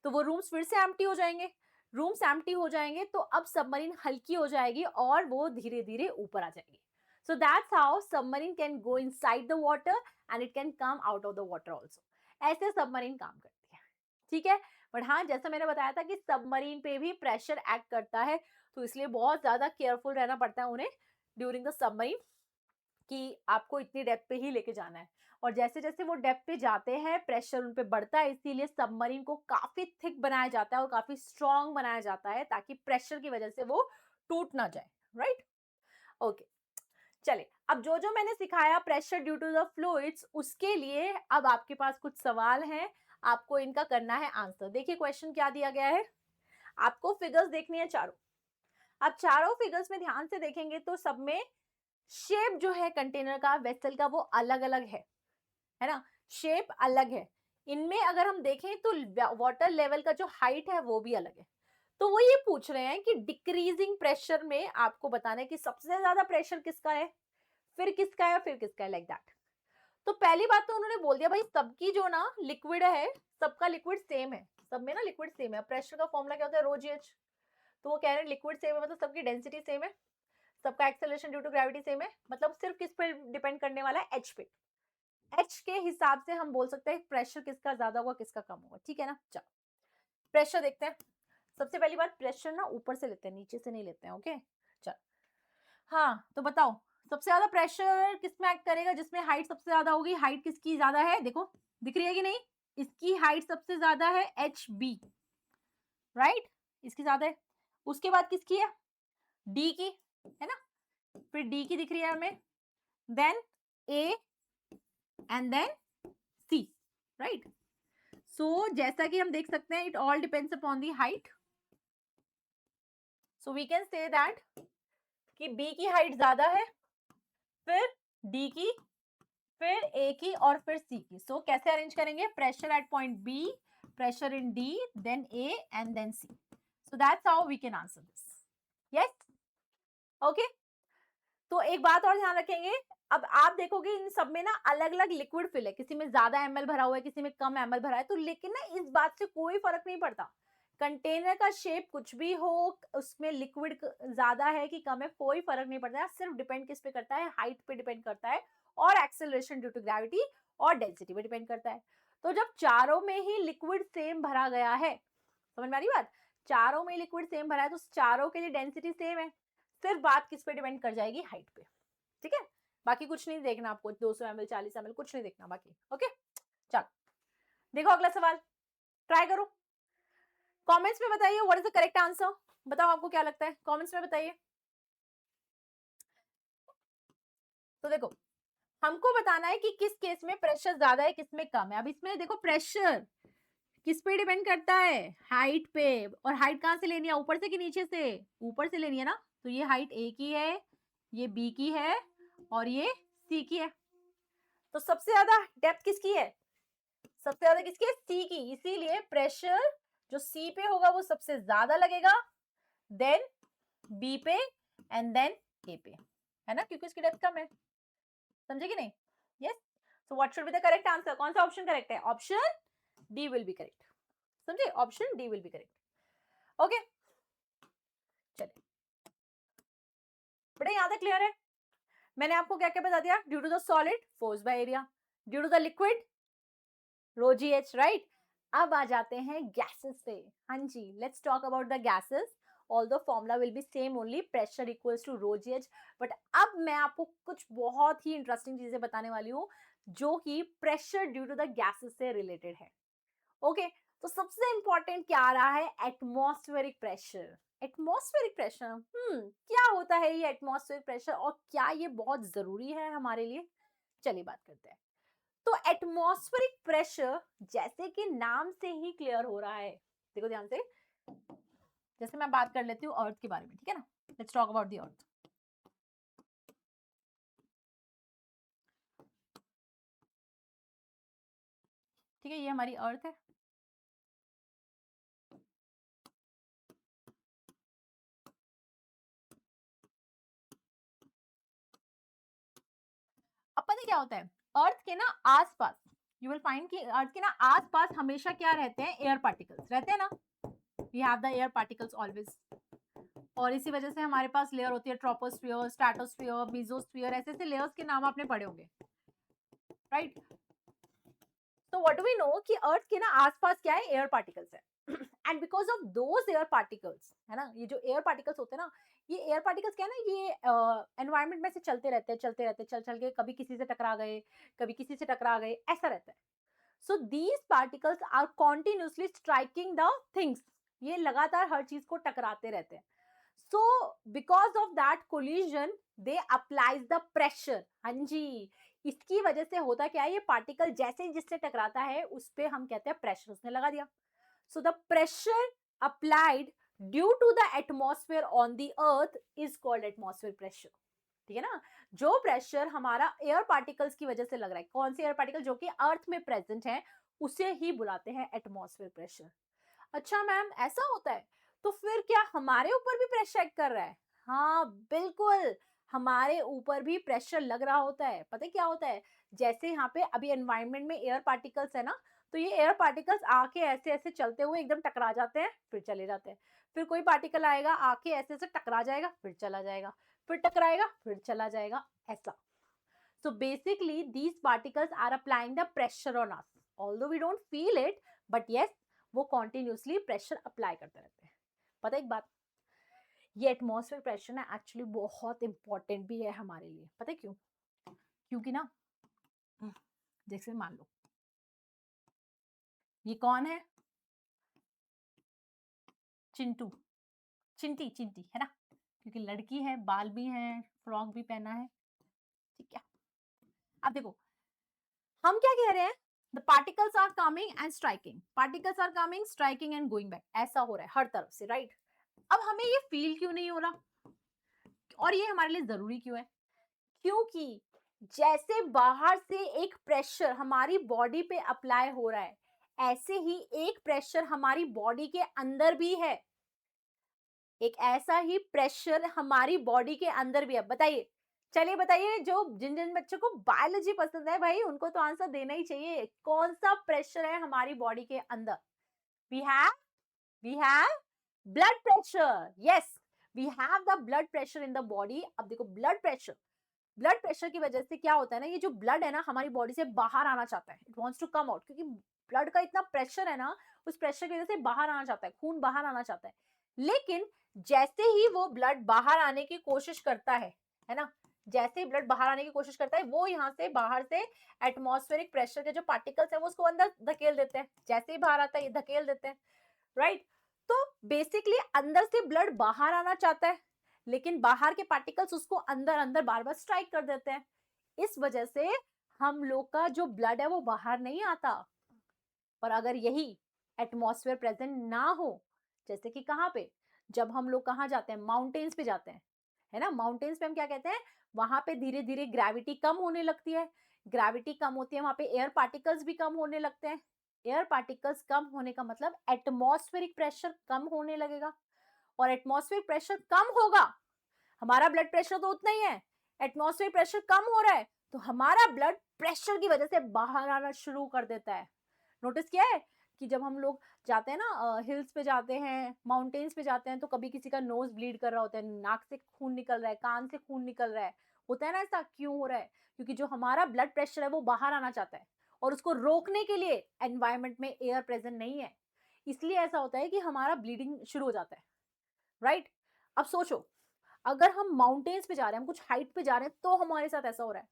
तो वो रूम्स फिर से एम्प्टी हो जाएंगे। रूम्स एम्प्टी हो जाएंगे तो अब सबमरीन हल्की हो जाएगी और वो धीरे धीरे ऊपर आ जाएगी। सो that's how submarine can go inside the water and it can come out of the water also. ऐसे सबमरीन काम करती है, ठीक है। बट हाँ, जैसा मैंने बताया था कि सबमरीन पे भी प्रेशर एक्ट करता है, तो इसलिए बहुत ज्यादा केयरफुल रहना पड़ता है उन्हें ड्यूरिंग द सबमरीन, कि आपको इतनी डेप्थ पे ही लेके जाना है। और जैसे जैसे वो डेप्थ पे जाते हैं प्रेशर उन पे बढ़ता है, इसीलिए सबमरीन को काफी थिक बनाया जाता है और काफी स्ट्रॉन्ग बनाया जाता है, ताकि प्रेशर की वजह से वो टूट ना जाए, राइट? ओके। चले, अब जो जो मैंने सिखाया pressure due to the fluids, उसके लिए अब आपके पास कुछ सवाल हैं, आपको इनका करना है आंसर। देखिए क्वेश्चन क्या दिया गया है। आपको फिगर्स देखनी है चारों। अब चारों फिगर्स में ध्यान से देखेंगे तो सब में शेप जो है कंटेनर का, वेसल का, वो अलग अलग है ना? शेप अलग है। इनमें अगर हम देखें तो वाटर लेवल का जो हाइट है वो भी अलग है। तो वो ये पूछ रहे हैं कि डिक्रीजिंग प्रेशर में आपको बताना है कि सबसे ज्यादा प्रेशर किसका है, फिर किसका है, फिर किसका है, लाइक दैट। तो पहली बात तो उन्होंने बोल दिया भाई, सबकी जो ना लिक्विड है, सबका लिक्विड सेम है, सब में ना लिक्विड सेम है। प्रेशर का फॉर्मूला क्या होता है? Rho g H. तो वो कह रहे हैं लिक्विड सेम है, मतलब सबकी डेंसिटी सेम है, सबका acceleration due to gravity same है, मतलब सिर्फ किस पे डिपेंड करने वाला है? एच पे। एच के हिसाब से हम बोल सकते हैं प्रेशर किसका ज्यादा होगा, किसका कम होगा, ठीक है ना? चलो प्रेशर देखते हैं। सबसे पहली बात, प्रेशर ना ऊपर से लेते हैं, नीचे से नहीं लेते हैं, ओके? चलो, हाँ तो बताओ, सबसे ज्यादा प्रेशर किसमें एक्ट करेगा? जिसमें हाइट सबसे ज्यादा होगी। हाइट किसकी ज्यादा है? देखो दिख रही है कि नहीं? इसकी हाइट सबसे ज्यादा है एच बी, राइट? इसकी ज्यादा है। उसके बाद किसकी है? डी की, है ना? फिर डी की दिख रही है हमें, then A and then C, right? So जैसा कि हम देख सकते हैं, it all depends upon the height. So we can say that कि बी की हाइट ज्यादा है, फिर डी की, फिर ए की, और फिर सी की। सो कैसे अरेंज करेंगे? Pressure at point B, pressure in D, then A and then C. So that's how we can answer this. Yes, okay. तो एक बात और ध्यान रखेंगे, अब आप देखोगे इन सब में ना अलग अलग लिक्विड फिल है, किसी में ज्यादा एमएल भरा हुआ है, किसी में कम एमएल भरा है, तो लेकिन ना इस बात से कोई फर्क नहीं पड़ता। कंटेनर का शेप कुछ भी हो, उसमें लिक्विड ज्यादा है कि कम है, कोई फर्क नहीं पड़ता है। सिर्फ डिपेंड किस पे करता है? हाइट पे डिपेंड करता है, और एक्सेलरेशन ड्यू टू ग्रेविटी और डेंसिटी पे डिपेंड करता है। तो जब चारों में ही लिक्विड सेम भरा गया है, समझ में आ रही बात? चारों में लिक्विड सेम भरा है तो चारों के लिए डेंसिटी सेम है। सिर्फ बात किस पे डिपेंड कर जाएगी? हाइट पे, ठीक है? बाकी कुछ नहीं देखना आपको, 200 ml 40 ml कुछ नहीं देखना बाकी, ओके? चलो देखो अगला सवाल, ट्राई करो, कमेंट्स में बताइए what is the correct answer. बताओ आपको क्या लगता है, कमेंट्स में बताइए। तो देखो, हमको बताना है कि किस केस में प्रेशर ज्यादा है, किस में कम है। अब इसमें देखो प्रेशर किस पे डिपेंड करता है, हाइट पे। और हाइट कहाँ से लेनी है, ऊपर से कि नीचे से? ऊपर से लेनी है ना। तो ये हाइट ए की है, ये बी की है और ये सी की है। तो सबसे ज्यादा डेप्थ किसकी है? सबसे ज्यादा किसकी है? सी की। इसीलिए प्रेशर जो सी पे होगा वो सबसे ज्यादा लगेगा, देन बी पे एंड देन ए पे, है ना, क्योंकि इसकी डेप्थ कम है। समझे कि नहीं? Yes. So what should be the correct answer? कौन सा ऑप्शन करेक्ट है? Option D will be correct. समझे? Option D will be correct. Okay, चलिए, बड़ा याद है, क्लियर है? मैंने आपको क्या क्या बता दिया? Due to the solid force by area, due to the liquid rho g h, right. अब आ जाते हैं गैसेस पे। हाँ जी, let's talk about the gases. Although formula will be same only, pressure equals to rho g h. But अब मैं आपको कुछ बहुत ही इंटरेस्टिंग चीजें बताने वाली हूँ जो कि pressure due to the gases से रिलेटेड है। ओके, तो सबसे इंपॉर्टेंट क्या आ रहा है? Atmospheric pressure. एटमॉस्फेरिक प्रेशर, क्या होता है ये एटमॉस्फेरिक प्रेशर और क्या ये बहुत जरूरी है हमारे लिए? चलिए बात करते हैं। तो एटमॉस्फेरिक प्रेशर जैसे कि नाम से ही क्लियर हो रहा है, देखो ध्यान से। जैसे मैं बात कर लेती हूँ अर्थ के बारे में, ठीक है ना। Let's talk about the earth. ठीक है, ये हमारी अर्थ है। अब पता है क्या होता है, अर्थ के ना आसपास, यू विल फाइंड कि अर्थ के ना आसपास हमेशा क्या रहते हैं? एयर पार्टिकल्स रहते हैं ना। We have the air particles always. और इसी वजह से हमारे पास लेयर होती है, ट्रोपोस्फियर, स्ट्रेटोस्फियर, मेसोस्फियर, ऐसे ऐसे लेयर्स के नाम आपने पढ़े होंगे, राइट। तो व्हाट डू वी नो कि अर्थ के ना आसपास क्या है? एयर पार्टिकल्स है। And because of those air particles, है ना, ये जो एयर पार्टिकल्स होते हैं ना, ये एयर पार्टिकल्स क्या है ना, ये एनवायरमेंट में से चलते रहते हैं, चलते रहते हैं, चल चल के कभी किसी से टकरा गए, कभी किसी से टकरा गए, ऐसा रहता है। So these particles are continuously striking the things. ये लगातार हर चीज को टकराते रहते हैं। So because of that collision they applies the pressure. हाँ जी, इसकी वजह से होता क्या है, ये पार्टिकल जैसे ही जिससे टकराता है उस पे हम कहते हैं प्रेशर उसने लगा दिया। So the pressure applied due to the atmosphere on the earth is called atmosphere pressure. ठीक है ना। जो प्रेशर हमारा एयर पार्टिकल्स की वजह से लग रहा है, कौन से एयर पार्टिकल? जो कि अर्थ में प्रेजेंट है, उसे ही बुलाते हैं एटमॉस्फेयर प्रेशर। अच्छा मैम, ऐसा होता है? तो फिर क्या हमारे ऊपर भी प्रेशर एक्ट कर रहा है? हाँ बिल्कुल, हमारे ऊपर भी प्रेशर लग रहा होता है। पता है क्या होता है? जैसे यहाँ पे अभी एनवायरनमेंट में एयर पार्टिकल्स है ना, तो ये एयर पार्टिकल्स आके ऐसे ऐसे चलते हुए एकदम टकरा जाते हैं, फिर चले जाते हैं। फिर कोई पार्टिकल आएगा, आके ऐसे ऐसे टकरा जाएगा, फिर चला जाएगा, फिर टकराएगा, फिर चला जाएगा, ऐसा। So basically, these particles are applying the pressure on us. Although we don't feel it, but yes, वो continuously pressure apply करते रहते हैं। पता है एक बात, ये एटमॉस्फेयर प्रेशर ना एक्चुअली बहुत इंपॉर्टेंट भी है हमारे लिए। पता है क्यों? क्योंकि ना, जैसे मान लो ये कौन है? चिंटू, चिंटी, चिंटी है ना, क्योंकि लड़की है, बाल भी हैं, फ्रॉक भी पहना है, ठीक है। अब देखो, हम क्या कह रहे हैं? The particles are coming and striking, particles are coming, striking and going back, ऐसा हो रहा है हर तरफ से, राइट। अब हमें ये फील क्यों नहीं हो रहा और ये हमारे लिए जरूरी क्यों है? क्योंकि जैसे बाहर से एक प्रेशर हमारी बॉडी पे अप्लाई हो रहा है, ऐसे ही एक प्रेशर हमारी बॉडी के अंदर भी है। एक ऐसा ही प्रेशर हमारी बॉडी के अंदर भी है। बताइए, चलिए बताइए, जो जिन जिन बच्चों को बायोलॉजी पसंद है भाई, उनको तो आंसर देना ही चाहिए। कौन सा प्रेशर है हमारी बॉडी के अंदर? We have we have blood pressure. Yes, we have the blood pressure in the body. अब देखो, ब्लड प्रेशर की वजह से क्या होता है ना, ये जो ब्लड है ना हमारी बॉडी से बाहर आना चाहता है, it wants to come out, क्योंकि ब्लड का इतना प्रेशर है ना, उस प्रेशर की वजह से बाहर आना चाहता है, खून बाहर आना चाहता है। लेकिन जैसे ही वो ब्लड बाहर आने की कोशिश करता है ना, जैसे ही ब्लड बाहर आने की कोशिश करता है, वो यहाँ से बाहर से एटमॉस्फेरिक प्रेशर के जो पार्टिकल्स है वो उसको अंदर धकेल देते हैं। जैसे ही बाहर आता है, ये धकेल देते हैं, राइट। तो बेसिकली अंदर से ब्लड बाहर आना चाहता है, लेकिन बाहर के पार्टिकल्स उसको अंदर अंदर बार बार स्ट्राइक कर देते हैं। इस वजह से हम लोग का जो ब्लड है वो बाहर नहीं आता। पर अगर यही एटमॉस्फेयर प्रेजेंट ना हो, जैसे कि कहाँ पे, जब हम लोग कहाँ जाते हैं, माउंटेन्स पे जाते हैं, है ना, माउंटेन्स पे हम क्या कहते हैं, वहां पे धीरे धीरे ग्रेविटी कम होने लगती है। ग्रेविटी कम होती है, वहां पे एयर पार्टिकल्स भी कम होने लगते हैं। एयर पार्टिकल्स कम होने का मतलब एटमॉस्फेरिक प्रेशर कम होने लगेगा, और एटमॉस्फेरिक प्रेशर कम होगा, हमारा ब्लड प्रेशर तो उतना ही है, एटमॉस्फेरिक प्रेशर कम हो रहा है, तो हमारा ब्लड प्रेशर की वजह से बाहर आना शुरू कर देता है। नोटिस किया है कि जब हम लोग जाते हैं ना, हिल्स पे जाते हैं, माउंटेन्स पे जाते हैं, तो कभी किसी का नोज ब्लीड कर रहा होता है, नाक से खून निकल रहा है, कान से खून निकल रहा है, होता है ना ऐसा, क्यों हो रहा है? क्योंकि जो हमारा ब्लड प्रेशर है वो बाहर आना चाहता है, और उसको रोकने के लिए एनवायरमेंट में एयर प्रेजेंट नहीं है, इसलिए ऐसा होता है कि हमारा ब्लीडिंग शुरू हो जाता है, राइट? अब सोचो, अगर हम माउंटेन्स पे जा रहे हैं, हम कुछ हाइट पे जा रहे हैं, तो हमारे साथ ऐसा हो रहा है।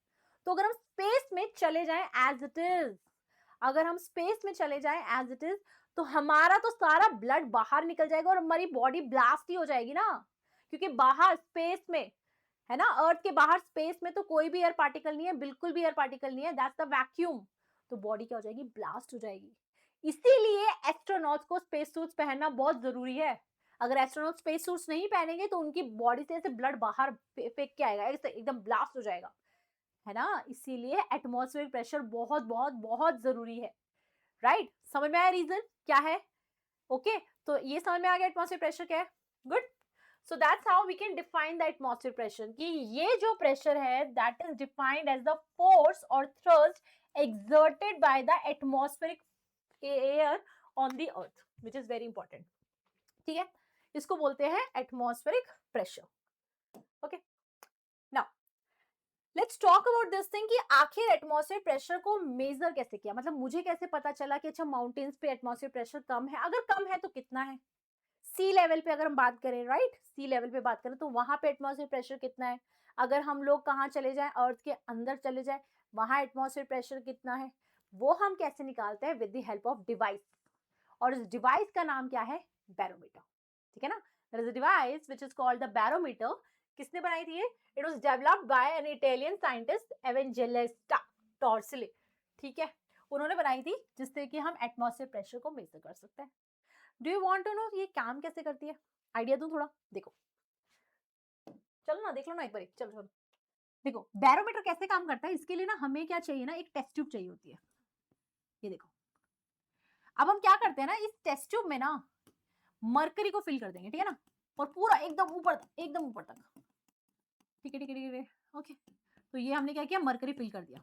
तो अगर हम स्पेस में चले जाएं एज इट इज, अगर हम स्पेस में चले जाएं एज इट इज, तो हमारा तो सारा ब्लड बाहर निकल जाएगा और हमारी बॉडी ब्लास्ट ही हो जाएगी ना, क्योंकि बाहर स्पेस में, है ना, अर्थ के बाहर स्पेस में तो कोई भी एयर पार्टिकल नहीं है, बिल्कुल भी एयर पार्टिकल नहीं है, दैट्स द वैक्यूम। तो बॉडी क्या हो जाएगी, ब्लास्ट हो जाएगी। इसीलिए एस्ट्रोनॉट्स को स्पेस सूट्स पहनना बहुत जरूरी है। अगर एस्ट्रोनॉट स्पेस सूट्स नहीं पहनेंगे तो उनकी बॉडी से ऐसे ब्लड बाहर फेंक के आएगा, एकदम ब्लास्ट हो जाएगा, है ना। इसीलिए एटमॉस्फेरिक प्रेशर बहुत बहुत बहुत जरूरी है, राइट? समझ में आया रीजन क्या है? ओके, तो ये समझ में आ गया एटमॉस्फेरिक प्रेशर क्या है। Good. So that's how we can define the atmospheric pressure, कि ये जो प्रेशर है that is defined as the force और thrust exerted by the atmospheric air on the earth, which is very important। ठीक है, इसको बोलते हैं atmospheric pressure. Okay, now let's talk about this thing कि आखिर एटमॉस्फेरिक प्रेशर को मेजर कैसे किया, मतलब मुझे कैसे पता चला कि अच्छा माउंटेन्स पे एटमॉस्फेरिक प्रेशर कम है, अगर कम है तो कितना है। सी लेवल पे अगर हम बात करें, राइट, सी लेवल पे बात करें तो वहां पे एटमॉस्फेरिक प्रेशर कितना है। अगर हम लोग कहाँ चले जाएं, अर्थ के अंदर चले जाएं, वहां एटमॉस्फेरिक प्रेशर कितना है, वो हम कैसे निकालते हैं, with the help of device. और इस डिवाइस का नाम क्या है, बैरोमीटर। ठीक है ना, there is a device which is called the barometer. किसने बनाई थी ये? It was developed by an Italian scientist Evangelista Torricelli. ठीक है, उन्होंने बनाई थी, जिससे कि हम एटमॉस्फेरिक प्रेशर को मेजर कर सकते हैं। Do you want to know ये काम कैसे करती है? आइडिया दूं थोड़ा, देखो, चलो ना देख लो ना एक बार, चलो चलो देखो बैरोमीटर कैसे काम करता है। इसके लिए ना हमें क्या चाहिए ना, एक टेस्ट ट्यूब चाहिए होती है। ये देखो, अब हम क्या करते हैं ना, इस टेस्ट ट्यूब में ना मरकरी को फिल कर देंगे, ठीक है ना, और पूरा एकदम ऊपर तक, एकदम ऊपर तक। ठीक है ठीक है ठीक है, ओके। तो ये हमने क्या किया, मरकरी फिल कर दिया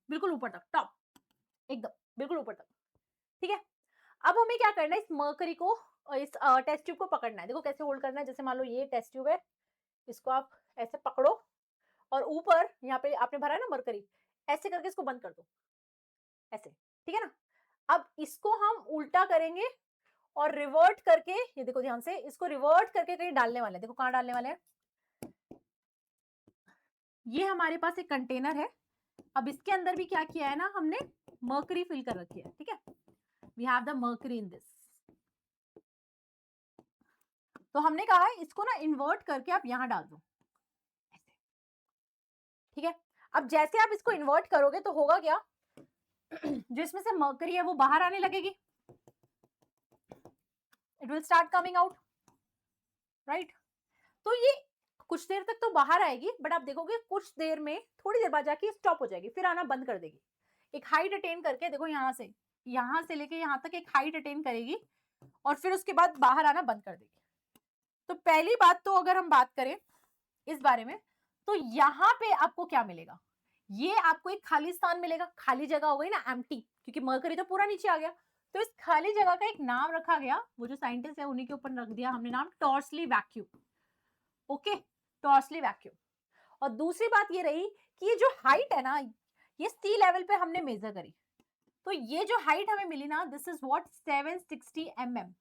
बिल्कुल ऊपर तक, टॉप, एकदम बिल्कुल ऊपर तक। ठीक है, अब हमें क्या करना है, इस मरकरी को, इस टेस्ट ट्यूब को पकड़ना है। देखो कैसे होल्ड करना है, जैसे मान लो ये टेस्ट ट्यूब है, इसको आप ऐसे पकड़ो, और ऊपर यहाँ पे आपने भरा है ना मरकरी, ऐसे करके इसको बंद कर दो, ऐसे, ठीक है ना। अब इसको हम उल्टा करेंगे और रिवर्ट करके, ये देखो ध्यान से, इसको रिवर्ट करके कहीं डालने वाले हैं। देखो कहाँ डालने वाले हैं, ये हमारे पास एक कंटेनर है। अब इसके अंदर भी क्या किया है ना हमने, मर्करी फिल कर रखी है, ठीक है, we have the mercury in this. तो हमने कहा है इसको ना इन्वर्ट करके आप यहां डाल दो, ऐसे, ठीक है। अब जैसे आप इसको इन्वर्ट करोगे तो होगा क्या, जो इसमें से मर्करी है वो बाहर आने लगेगी, it will start coming out, right. तो ये कुछ देर तक तो बाहर आएगी, बट आप देखोगे कुछ देर में, थोड़ी देर बाद जाके स्टॉप हो जाएगी, फिर आना बंद कर देगी। एक हाइट अटेन करके, देखो यहां से लेके यहां तक एक हाइट अटेन करेगी, और फिर उसके बाद बाहर आना बंद कर देगी। तो पहली बात तो अगर हम बात करें इस बारे में, तो यहाँ पे आपको क्या मिलेगा, ये आपको एक खाली स्थान मिलेगा, खाली जगह हो गई ना, एम्प्टी, क्योंकि मरकरी तो पूरा नीचे आ गया। तो इस खाली जगह का एक नाम रखा गया, वो जो साइंटिस्ट है उन्हीं के ऊपर रख दिया हमने नाम, Torricelli vacuum. Okay, Torricelli vacuum. और दूसरी बात ये रही कि ये जो हाइट है ना, ये सी लेवल पे हमने मेजर करी, तो ये जो हाइट हमें मिली ना, this is what 760 mm,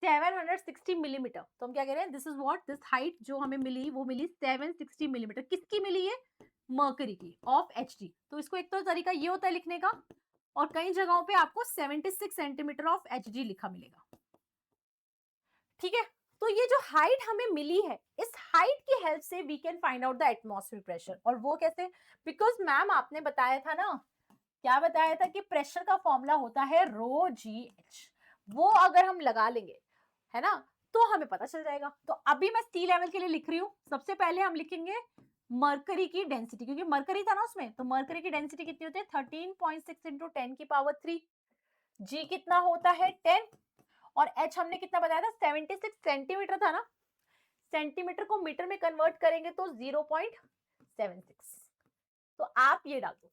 760 millimetre. तो हम क्या कह रहे हैं, this is what, this height जो हमें मिली वो मिली 760 मिलीमीटर। किसकी मिली है, मर्करी की, ऑफ Hg। तो इसको एक तो तरीका ये होता है लिखने का, और कई जगहों पे आपको 76 सेंटीमीटर ऑफ Hg लिखा मिलेगा, ठीक है। तो ये जो हाइट हमें मिली है, इस हाइट की हेल्प से we can find out the atmospheric pressure. और वो कैसे? बिकॉज मैम आपने बताया था ना, क्या बताया था कि प्रेशर का फॉर्मूला होता है रो जी एच। वो अगर हम लगा लेंगे, है ना, तो हमें पता चल जाएगा। तो अभी मैं सी लेवल के लिए लिख रही हूँ। सबसे पहले हम लिखेंगे मरकरी की डेंसिटी, क्योंकि मरकरी था ना उसमें, तो मरकरी की डेंसिटी कितनी होती है? 13.6 इंटू 10⁻3। जी कितना होता है? 10। और एच हमने कितना बताया था? 76 सेंटीमीटर था ना। सेंटीमीटर को मीटर में कन्वर्ट करेंगे तो 0.76। तो आप ये डाल दो।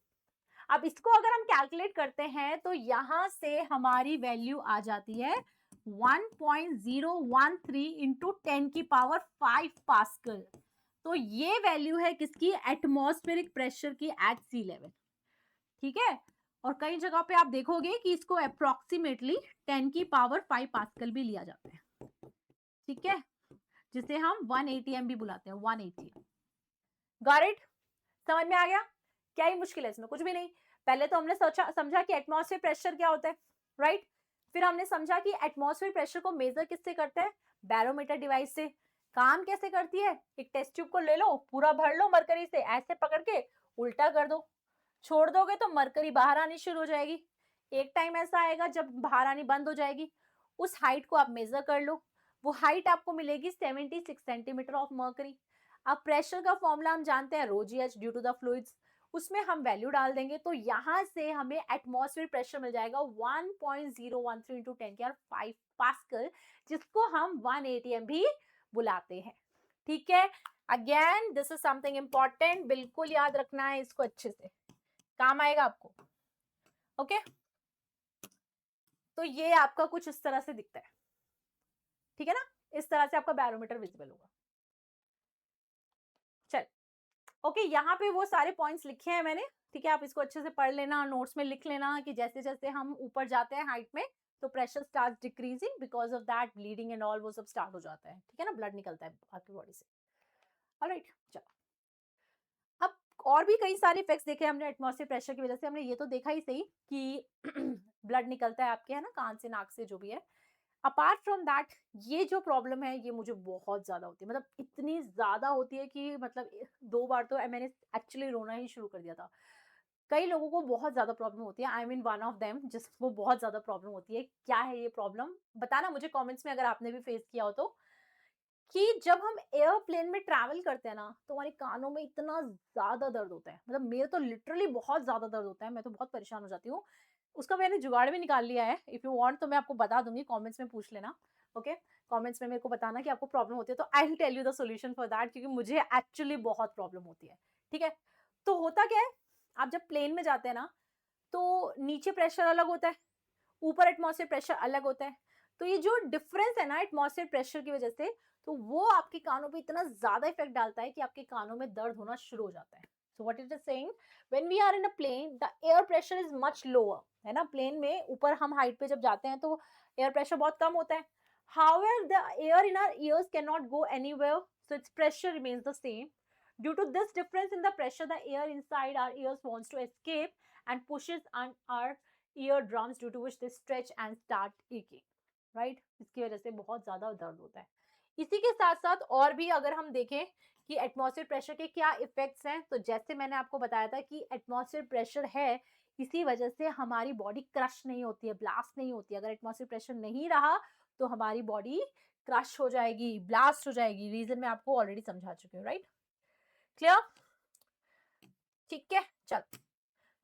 अब इसको अगर हम कैलकुलेट करते हैं तो यहां से हमारी वैल्यू आ जाती है 1.013 इंटू 10⁵ पास्कल। तो ये वैल्यू है किसकी? एटमॉस्फेरिक प्रेशर की एट सी लेवल। ठीक है। और कई जगह पे आप देखोगे कि इसको अप्रोक्सीमेटली 10⁵ पास्कल भी लिया जाता है। ठीक है, जिसे हम 1 atm भी बुलाते हैं, 1 atm। Got it? समझ में आ गया? क्या ही मुश्किल है इसमें? कुछ भी नहीं। पहले तो हमने सोचा समझा कि एटमॉस्फेयर प्रेशर क्या होता है, राइट? फिर हमने समझा कि एटमॉस्फेयर प्रेशर को मेजर किससे करते हैं? बैरोमीटर डिवाइस से। काम कैसे करती है? एक टेस्ट ट्यूब को ले लो, पूरा भर लो मरकरी से, ऐसे पकड़ के उल्टा कर दो, छोड़ दोगे तो मरकरी बाहर आनी शुरू हो जाएगी। एक टाइम ऐसा आएगा जब बाहर आनी बंद हो जाएगी। उस हाइट को आप मेजर कर लो, वो हाइट आपको मिलेगी 76 सेंटीमीटर ऑफ मर्करी। अब प्रेशर का फॉर्मूला हम जानते हैं, rho g h due to the fluids. उसमें हम वैल्यू डाल देंगे तो यहां से हमें एटमॉस्फेयर प्रेशर मिल जाएगा 1.013 इंटू 10⁵ पास्कल, जिसको हम 1 atm भी बुलाते हैं। ठीक है, again this is something important, बिल्कुल याद रखना है इसको, अच्छे से काम आएगा आपको। ओके, तो ये आपका कुछ इस तरह से दिखता है। ठीक है ना, इस तरह से आपका बैरोमीटर विजिबल होगा। चल, ओके, यहाँ पे वो सारे पॉइंट्स लिखे हैं मैंने। ठीक है, आप इसको अच्छे से पढ़ लेना, नोट्स में लिख लेना कि जैसे जैसे हम ऊपर जाते हैं हाइट में तो pressure start decreasing, because of that bleeding and all वो सब स्टार्ट हो जाता है। ठीक है ना, ब्लड निकलता है आपकी बॉडी से। ऑलराइट, चलो। अब और भी कई सारे इफेक्ट्स देखे हमने एटमॉस्फेयर प्रेशर की वजह से। हमने ये तो देखा ही सही कि ब्लड निकलता है आपके, है ना, कान से, नाक से, जो भी है। अपार्ट फ्रॉम दैट, ये जो प्रॉब्लम है ये मुझे बहुत ज्यादा होती है, मतलब इतनी ज्यादा होती है कि मतलब 2 बार तो मैंने एक्चुअली रोना ही शुरू कर दिया था। कई लोगों को बहुत ज्यादा प्रॉब्लम होती है, I mean one of them जिसको बहुत ज्यादा प्रॉब्लम होती है। क्या है ये प्रॉब्लम? बताना मुझे कमेंट्स में अगर आपने भी फेस किया हो तो। कि जब हम एयरप्लेन में ट्रैवल करते हैं ना तो हमारे कानों में इतना ज्यादा दर्द होता है, मतलब मेरे तो लिटरली बहुत ज्यादा दर्द होता है, मैं तो बहुत परेशान हो जाती हूँ। उसका मैंने जुगाड़ भी निकाल लिया है, इफ यू वांट तो मैं आपको बता दूंगी, कमेंट्स में पूछ लेना। ओके, कमेंट्स में मेरे को बताना कि आपको प्रॉब्लम होती है, तो I will tell you the solution for that, क्योंकि मुझे एक्चुअली बहुत प्रॉब्लम होती है। ठीक है, तो होता क्या है, आप जब प्लेन में जाते हैं ना तो नीचे प्रेशर अलग होता है, ऊपर एटमॉस्फेयर प्रेशर अलग होता है। तो ये जो डिफरेंस है ना एटमॉस्फेयर प्रेशर की वजह से, तो वो आपके कानों पे इतना ज्यादा इफेक्ट डालता है कि आपके कानों में दर्द होना शुरू हो जाता है। So what it is saying, when we are in a plane the air pressure is much lower, है ना, प्लेन में ऊपर हम हाइट पे जब जाते हैं तो एयर प्रेशर बहुत कम होता है। However the air in our ears can not go anywhere, so its pressure remains the same. Due to this difference in the pressure, the air inside our ears wants to escape and pushes on our eardrums, due to which they stretch and start aching, right? इसकी वजह से बहुत ज्यादा दर्द होता है। इसी के साथ साथ और भी अगर हम देखें कि एटमॉस्फेयर प्रेशर के क्या इफेक्ट्स हैं, तो जैसे मैंने आपको बताया था कि एटमॉस्फेयर प्रेशर है, इसी वजह से हमारी बॉडी क्रश नहीं होती है, ब्लास्ट नहीं होती है। अगर एटमॉस्फेयर प्रेशर नहीं रहा तो हमारी बॉडी क्रश हो जाएगी, ब्लास्ट हो जाएगी। रीजन मैं आपको ऑलरेडी समझा चुकी हूँ, राइट? क्लियर? ठीक है, चल,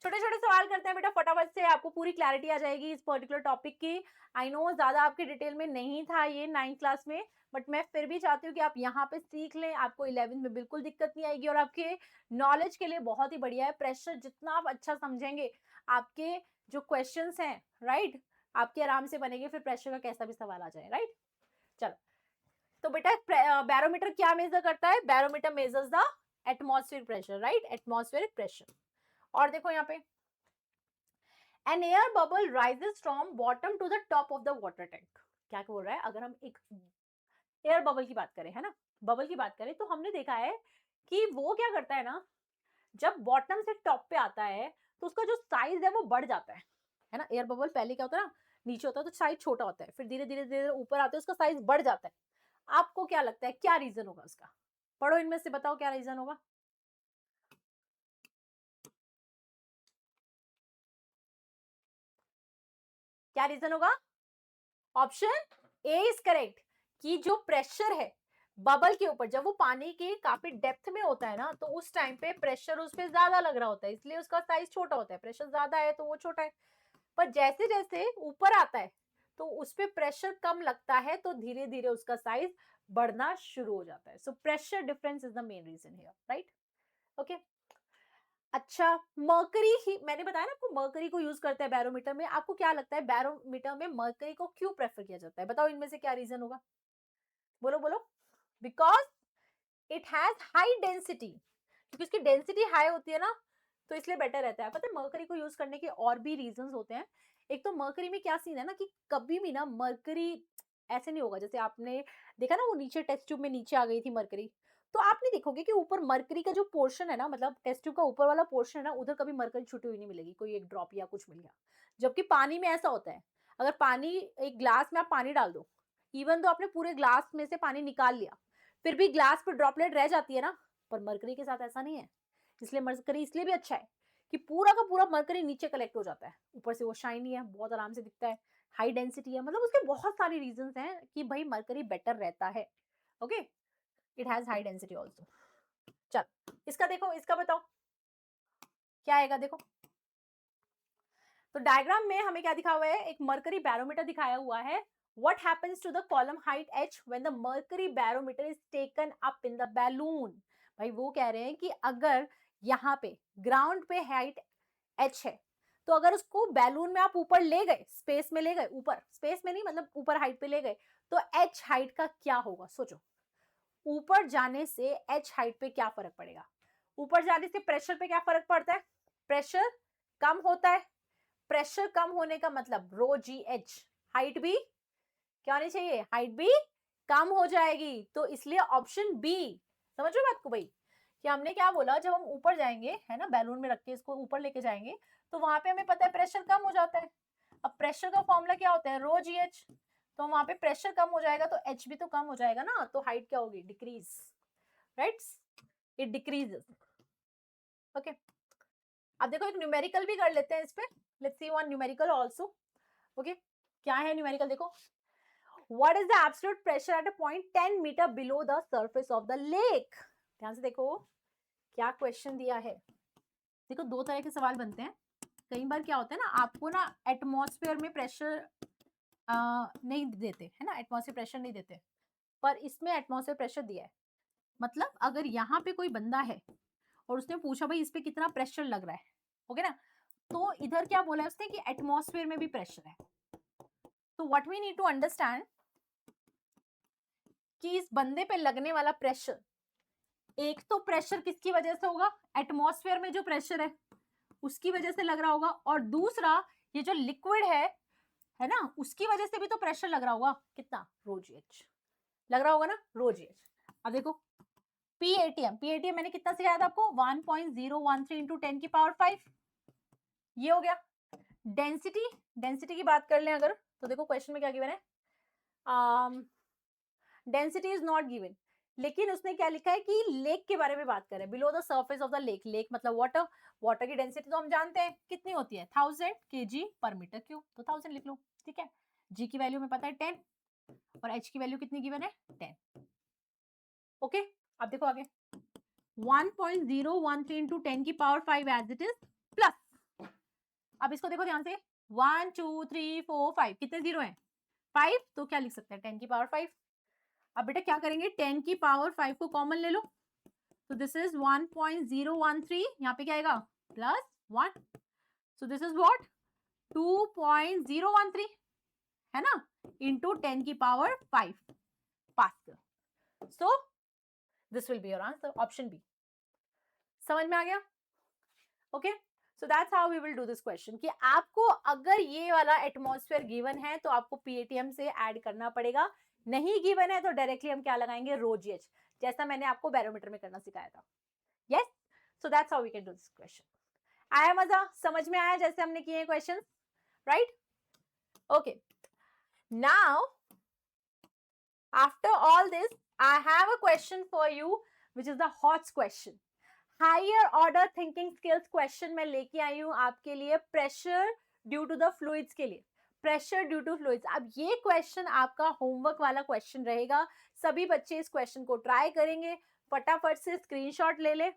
छोटे छोटे सवाल करते हैं बेटा फटाफट से, आपको पूरी क्लैरिटी आ जाएगी इस पर्टिकुलर टॉपिक की। आई नो ज्यादा आपके डिटेल में नहीं था ये 9th क्लास में, बट मैं फिर भी चाहती हूँ कि आप यहाँ पे सीख लें, आपको 11th में बिल्कुल दिक्कत नहीं आएगी, और आपके नॉलेज के लिए बहुत ही बढ़िया है। प्रेशर जितना आप अच्छा समझेंगे, आपके जो क्वेश्चंस हैं, राइट, आपके आराम से बनेंगे, फिर प्रेशर का कैसा भी सवाल आ जाए, राइट? चलो, तो बेटा बैरोमीटर क्या मेजर करता है? Barometer measures the atmospheric pressure, right, atmospheric pressure. और देखो यहाँ पे, an air bubble rises from bottom to the top of the water tank. क्या बोल रहा है? अगर हम एक एयर बबल की बात करें, है ना, बबल की बात करें, तो हमने देखा है कि वो क्या करता है ना, जब बॉटम से टॉप पे आता है तो उसका जो साइज है वो बढ़ जाता है ना। एयर बबल पहले क्या होता है ना, नीचे होता है तो साइज छोटा होता है, फिर धीरे धीरे धीरे ऊपर आते हैं उसका साइज बढ़ जाता है। आपको क्या लगता है क्या रीजन होगा उसका? पढ़ो इनमें से, बताओ क्या रीजन होगा? क्या रीजन होगा? ऑप्शन ए इज करेक्ट, कि जो प्रेशर है बबल के ऊपर, जब वो पानी के काफी डेप्थ में होता है ना, तो उस टाइम पे प्रेशर उस पर ज्यादा लग रहा होता है, इसलिए उसका साइज छोटा होता है। प्रेशर ज्यादा है तो वो छोटा है। पर जैसे जैसे ऊपर आता है तो उस पे प्रेशर कम लगता है, तो धीरे धीरे उसका साइज बढ़ना शुरू हो जाता है। So pressure difference is the main reason here, right? Okay. अच्छा, मर्करी ही मैंने बताया ना आपको, मर्करी को यूज करते हैं बैरोमीटर में। आपको क्या लगता है बैरोमीटर में मर्करी को क्यों प्रेफर किया जाता है? बताओ इनमें से क्या रीजन होगा? बोलो बोलो। Because it has high density, क्योंकि उसकी डेंसिटी हाई होती है ना, तो इसलिए बेटर रहता है। पता है मर्करी को यूज करने के और भी रीजंस होते हैं। एक तो मर्करी में क्या सीन है ना, कि कभी भी ना मर्करी ऐसे नहीं होगा, जैसे आपने देखा ना वो नीचे टेस्ट ट्यूब में नीचे आ गई थी मर्करी, तो आप नहीं देखोगे कि ऊपर मर्करी का जो पोर्शन है ना, मतलब टेस्ट ट्यूब का ऊपर वाला पोर्शन है ना, उधर कभी मर्करी छुटी हुई नहीं मिलेगी, कोई एक ड्रॉप या कुछ मिल गया। जबकि पानी में ऐसा होता है, अगर पानी, एक ग्लास में आप पानी डाल दो, इवन तो आपने पूरे ग्लास में से पानी निकाल लिया, फिर भी ग्लास पर ड्रॉपलेट रह जाती है ना। पर मरकरी के साथ ऐसा नहीं है। इसलिए मरकरी इसलिए भी अच्छा है कि पूरा का पूरा मरकरी नीचे कलेक्ट हो जाता है, ऊपर से वो शाइनी है, बहुत आराम से दिखता है, हाई डेंसिटी है, मतलब उसके बहुत सारी रीजंस हैं कि भाई मरकरी बेटर रहता है। Okay, it has high density also. चल, इसका देखो, इसका बताओ क्या आएगा, देखो। तो डायग्राम में हमें क्या दिखा हुआ है, एक मर्करी बैरोमीटर दिखाया हुआ है। What happens to the column height h when the mercury barometer is taken up in the balloon? भाई वो कह रहे हैं कि अगर यहाँ पे ग्राउंड पे हाइट h है, तो अगर उसको बैलून में आप ऊपर ले गए, स्पेस में ले गए, ऊपर स्पेस में नहीं मतलब ऊपर हाइट पे ले गए, तो h हाइट का क्या होगा? सोचो, ऊपर जाने से h हाइट पे क्या फर्क पड़ेगा? ऊपर जाने से प्रेशर पे क्या फर्क पड़ता है? प्रेशर कम होता है। प्रेशर कम होने का मतलब रो जी एच, हाइट भी क्या होनी चाहिए? हाइट भी कम हो जाएगी। तो इसलिए ऑप्शन बी, समझ रहे हो बात को भाई? कि हमने क्या बोला, जब हम ऊपर जाएंगे है ना, बैलून में रख के इसको ऊपर लेके जाएंगे, तो वहां पे हमें पता है प्रेशर कम हो जाता है। अब प्रेशर का फॉर्मूला क्या होता है? Rho g H. तो वहां पे प्रेशर कम हो जाएगा तो एच भी तो कम हो जाएगा ना, तो हाइट क्या होगी? Decrease, right? It decreases. Okay, अब देखो एक न्यूमेरिकल भी कर लेते हैं इस पे। Let's see one numerical also. Okay, क्या है न्यूमेरिकल, देखो। What is the absolute pressure at a point 10 meter below the surface of the lake? ध्यान से देखो क्या क्वेश्चन दिया है। देखो दो तरह के सवाल बनते हैं। कई बार क्या होता है ना, आपको ना एटमॉस्फेयर में प्रेशर नहीं देते है ना, एटमॉस्फेयर प्रेशर नहीं देते, पर इसमें एटमॉस्फेयर प्रेशर दिया है। मतलब अगर यहाँ पे कोई बंदा है और उसने पूछा भाई इस पे कितना प्रेशर लग रहा है, ओके ना, तो इधर क्या बोला है उसने कि एटमॉस्फेयर में भी प्रेशर है। तो what we need to understand कि इस बंदे पे लगने वाला प्रेशर, एक तो प्रेशर किसकी वजह से होगा? एटमॉस्फेयर में जो प्रेशर है उसकी वजह से लग रहा होगा, और दूसरा ये जो लिक्विड है ना, उसकी वजह से भी तो प्रेशर लग रहा होगा। कितना? रो जी एच लग रहा होगा ना, रो जी एच। अब देखो पीएटीएम, पीएटीएम मैंने कितना सिखाया था आपको? 1.013 इंटू 10 की पावर 5, ये हो गया। डेंसिटी, डेंसिटी की बात कर लें अगर, तो देखो क्वेश्चन में क्या गिवन है, डेंसिटी इज नॉट गिवन, लेकिन उसने क्या लिखा है कि लेक के बारे में बात करें, below the surface of the lake. Lake मतलब वाटर, वाटर की डेंसिटी तो हम जानते हैं कितनी होती है, 1000 kg पर मीटर क्यूब, तो 1000 लिख लो, ठीक है। जी की वैल्यू में पता है 10, और एच की वैल्यू कितनी गिवन है? 10। ओके, अब देखो आगे, 1.013 इंटू 10 की power 5 as it is, plus, अब इसको देखो ध्यान से, 1 2 3 4 5, कितने जीरो हैं? 5, तो क्या लिख सकते हैं? 10 की पावर 5। अब बेटा क्या करेंगे, 10 की पावर 5 को कॉमन ले लो, तो दिस इज 1.013, यहाँ पे क्या आएगा? Plus 1, so this is what? 2.013 है ना, इंटू 10 की power 5 pascal. So this will be your answer, option B. समझ में आ गया? Okay, so that's how we will do this question, कि आपको अगर ये वाला एटमॉस्फेयर गिवन है तो आपको पीएटीएम से ऐड करना पड़ेगा, नहीं गिवन है तो डायरेक्टली हम क्या लगाएंगे? रो जीएच, जैसा मैंने आपको बैरोमीटर में करना सिखाया था। Yes, so that's how we can do this question. आया मजा? समझ में आया जैसे हमने किए question, right? Okay, now After all this, I have a question for you, which is the hot question. Higher order thinking skills question मैं लेके आई हूं आपके लिए, pressure due to the fluids के लिए। प्रेशर ड्यू टू फ्लूइड्स, अब ये क्वेश्चन आपका होमवर्क वाला क्वेश्चन रहेगा। सभी बच्चे इस क्वेश्चन को ट्राई करेंगे। फटाफट से स्क्रीनशॉट ले ले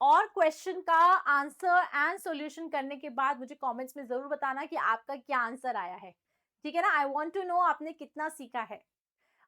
और क्वेश्चन का आंसर एंड सॉल्यूशन करने के बाद मुझे कमेंट्स में जरूर बताना कि आपका क्या आंसर आया है। ठीक है ना? आई वांट टू नो आपने कितना सीखा है।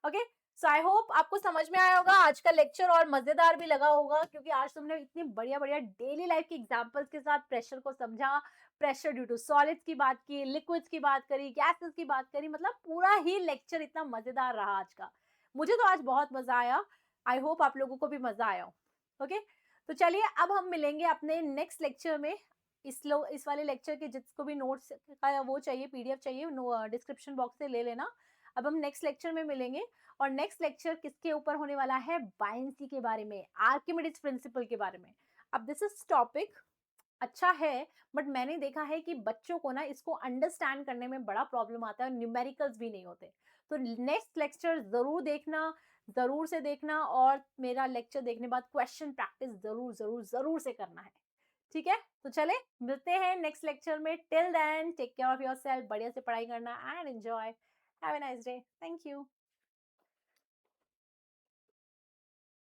ओके, सो आई होप आपको समझ में आया होगा आज का लेक्चर, और मजेदार भी लगा होगा क्योंकि आज तुमने इतनी बढ़िया बढ़िया डेली लाइफ की एग्जांपल्स के साथ प्रेशर को समझा। प्रेशर ड्यू टू सॉलिड्स की बात की, लिक्विड्स की बात करी, गैसेस की बात करी, मतलब पूरा ही लेक्चर इतना मजेदार रहा आज का। मुझे तो आज बहुत मजा आया। आई होप आप लोगों को भी मजा आया हो। ओके, तो चलिए अब हम मिलेंगे अपने नेक्स्ट लेक्चर में। इस वाले लेक्चर के जिसको भी नोट्स का वो चाहिए, पीडीएफ चाहिए, डिस्क्रिप्शन बॉक्स से ले लेना। अब हम नेक्स्ट लेक्चर में मिलेंगे, और नेक्स्ट लेक्चर किसके ऊपर होने वाला है? बायनेंसी के बारे में, आर्किमिडीज प्रिंसिपल के बारे में। अब दिस इज टॉपिक अच्छा है, बट मैंने देखा है कि बच्चों को ना इसको अंडरस्टैंड करने में बड़ा प्रॉब्लम आता है, न्यूमेरिकल्स भी नहीं होते। तो नेक्स्ट लेक्चर जरूर देखना, जरूर से देखना, और मेरा लेक्चर देखने बाद क्वेश्चन प्रैक्टिस जरूर जरूर जरूर से करना है। ठीक है, तो चले मिलते हैं नेक्स्ट लेक्चर में। Till then take care of yourself, बढ़िया से पढ़ाई करना and enjoy. Have a nice day. Thank you.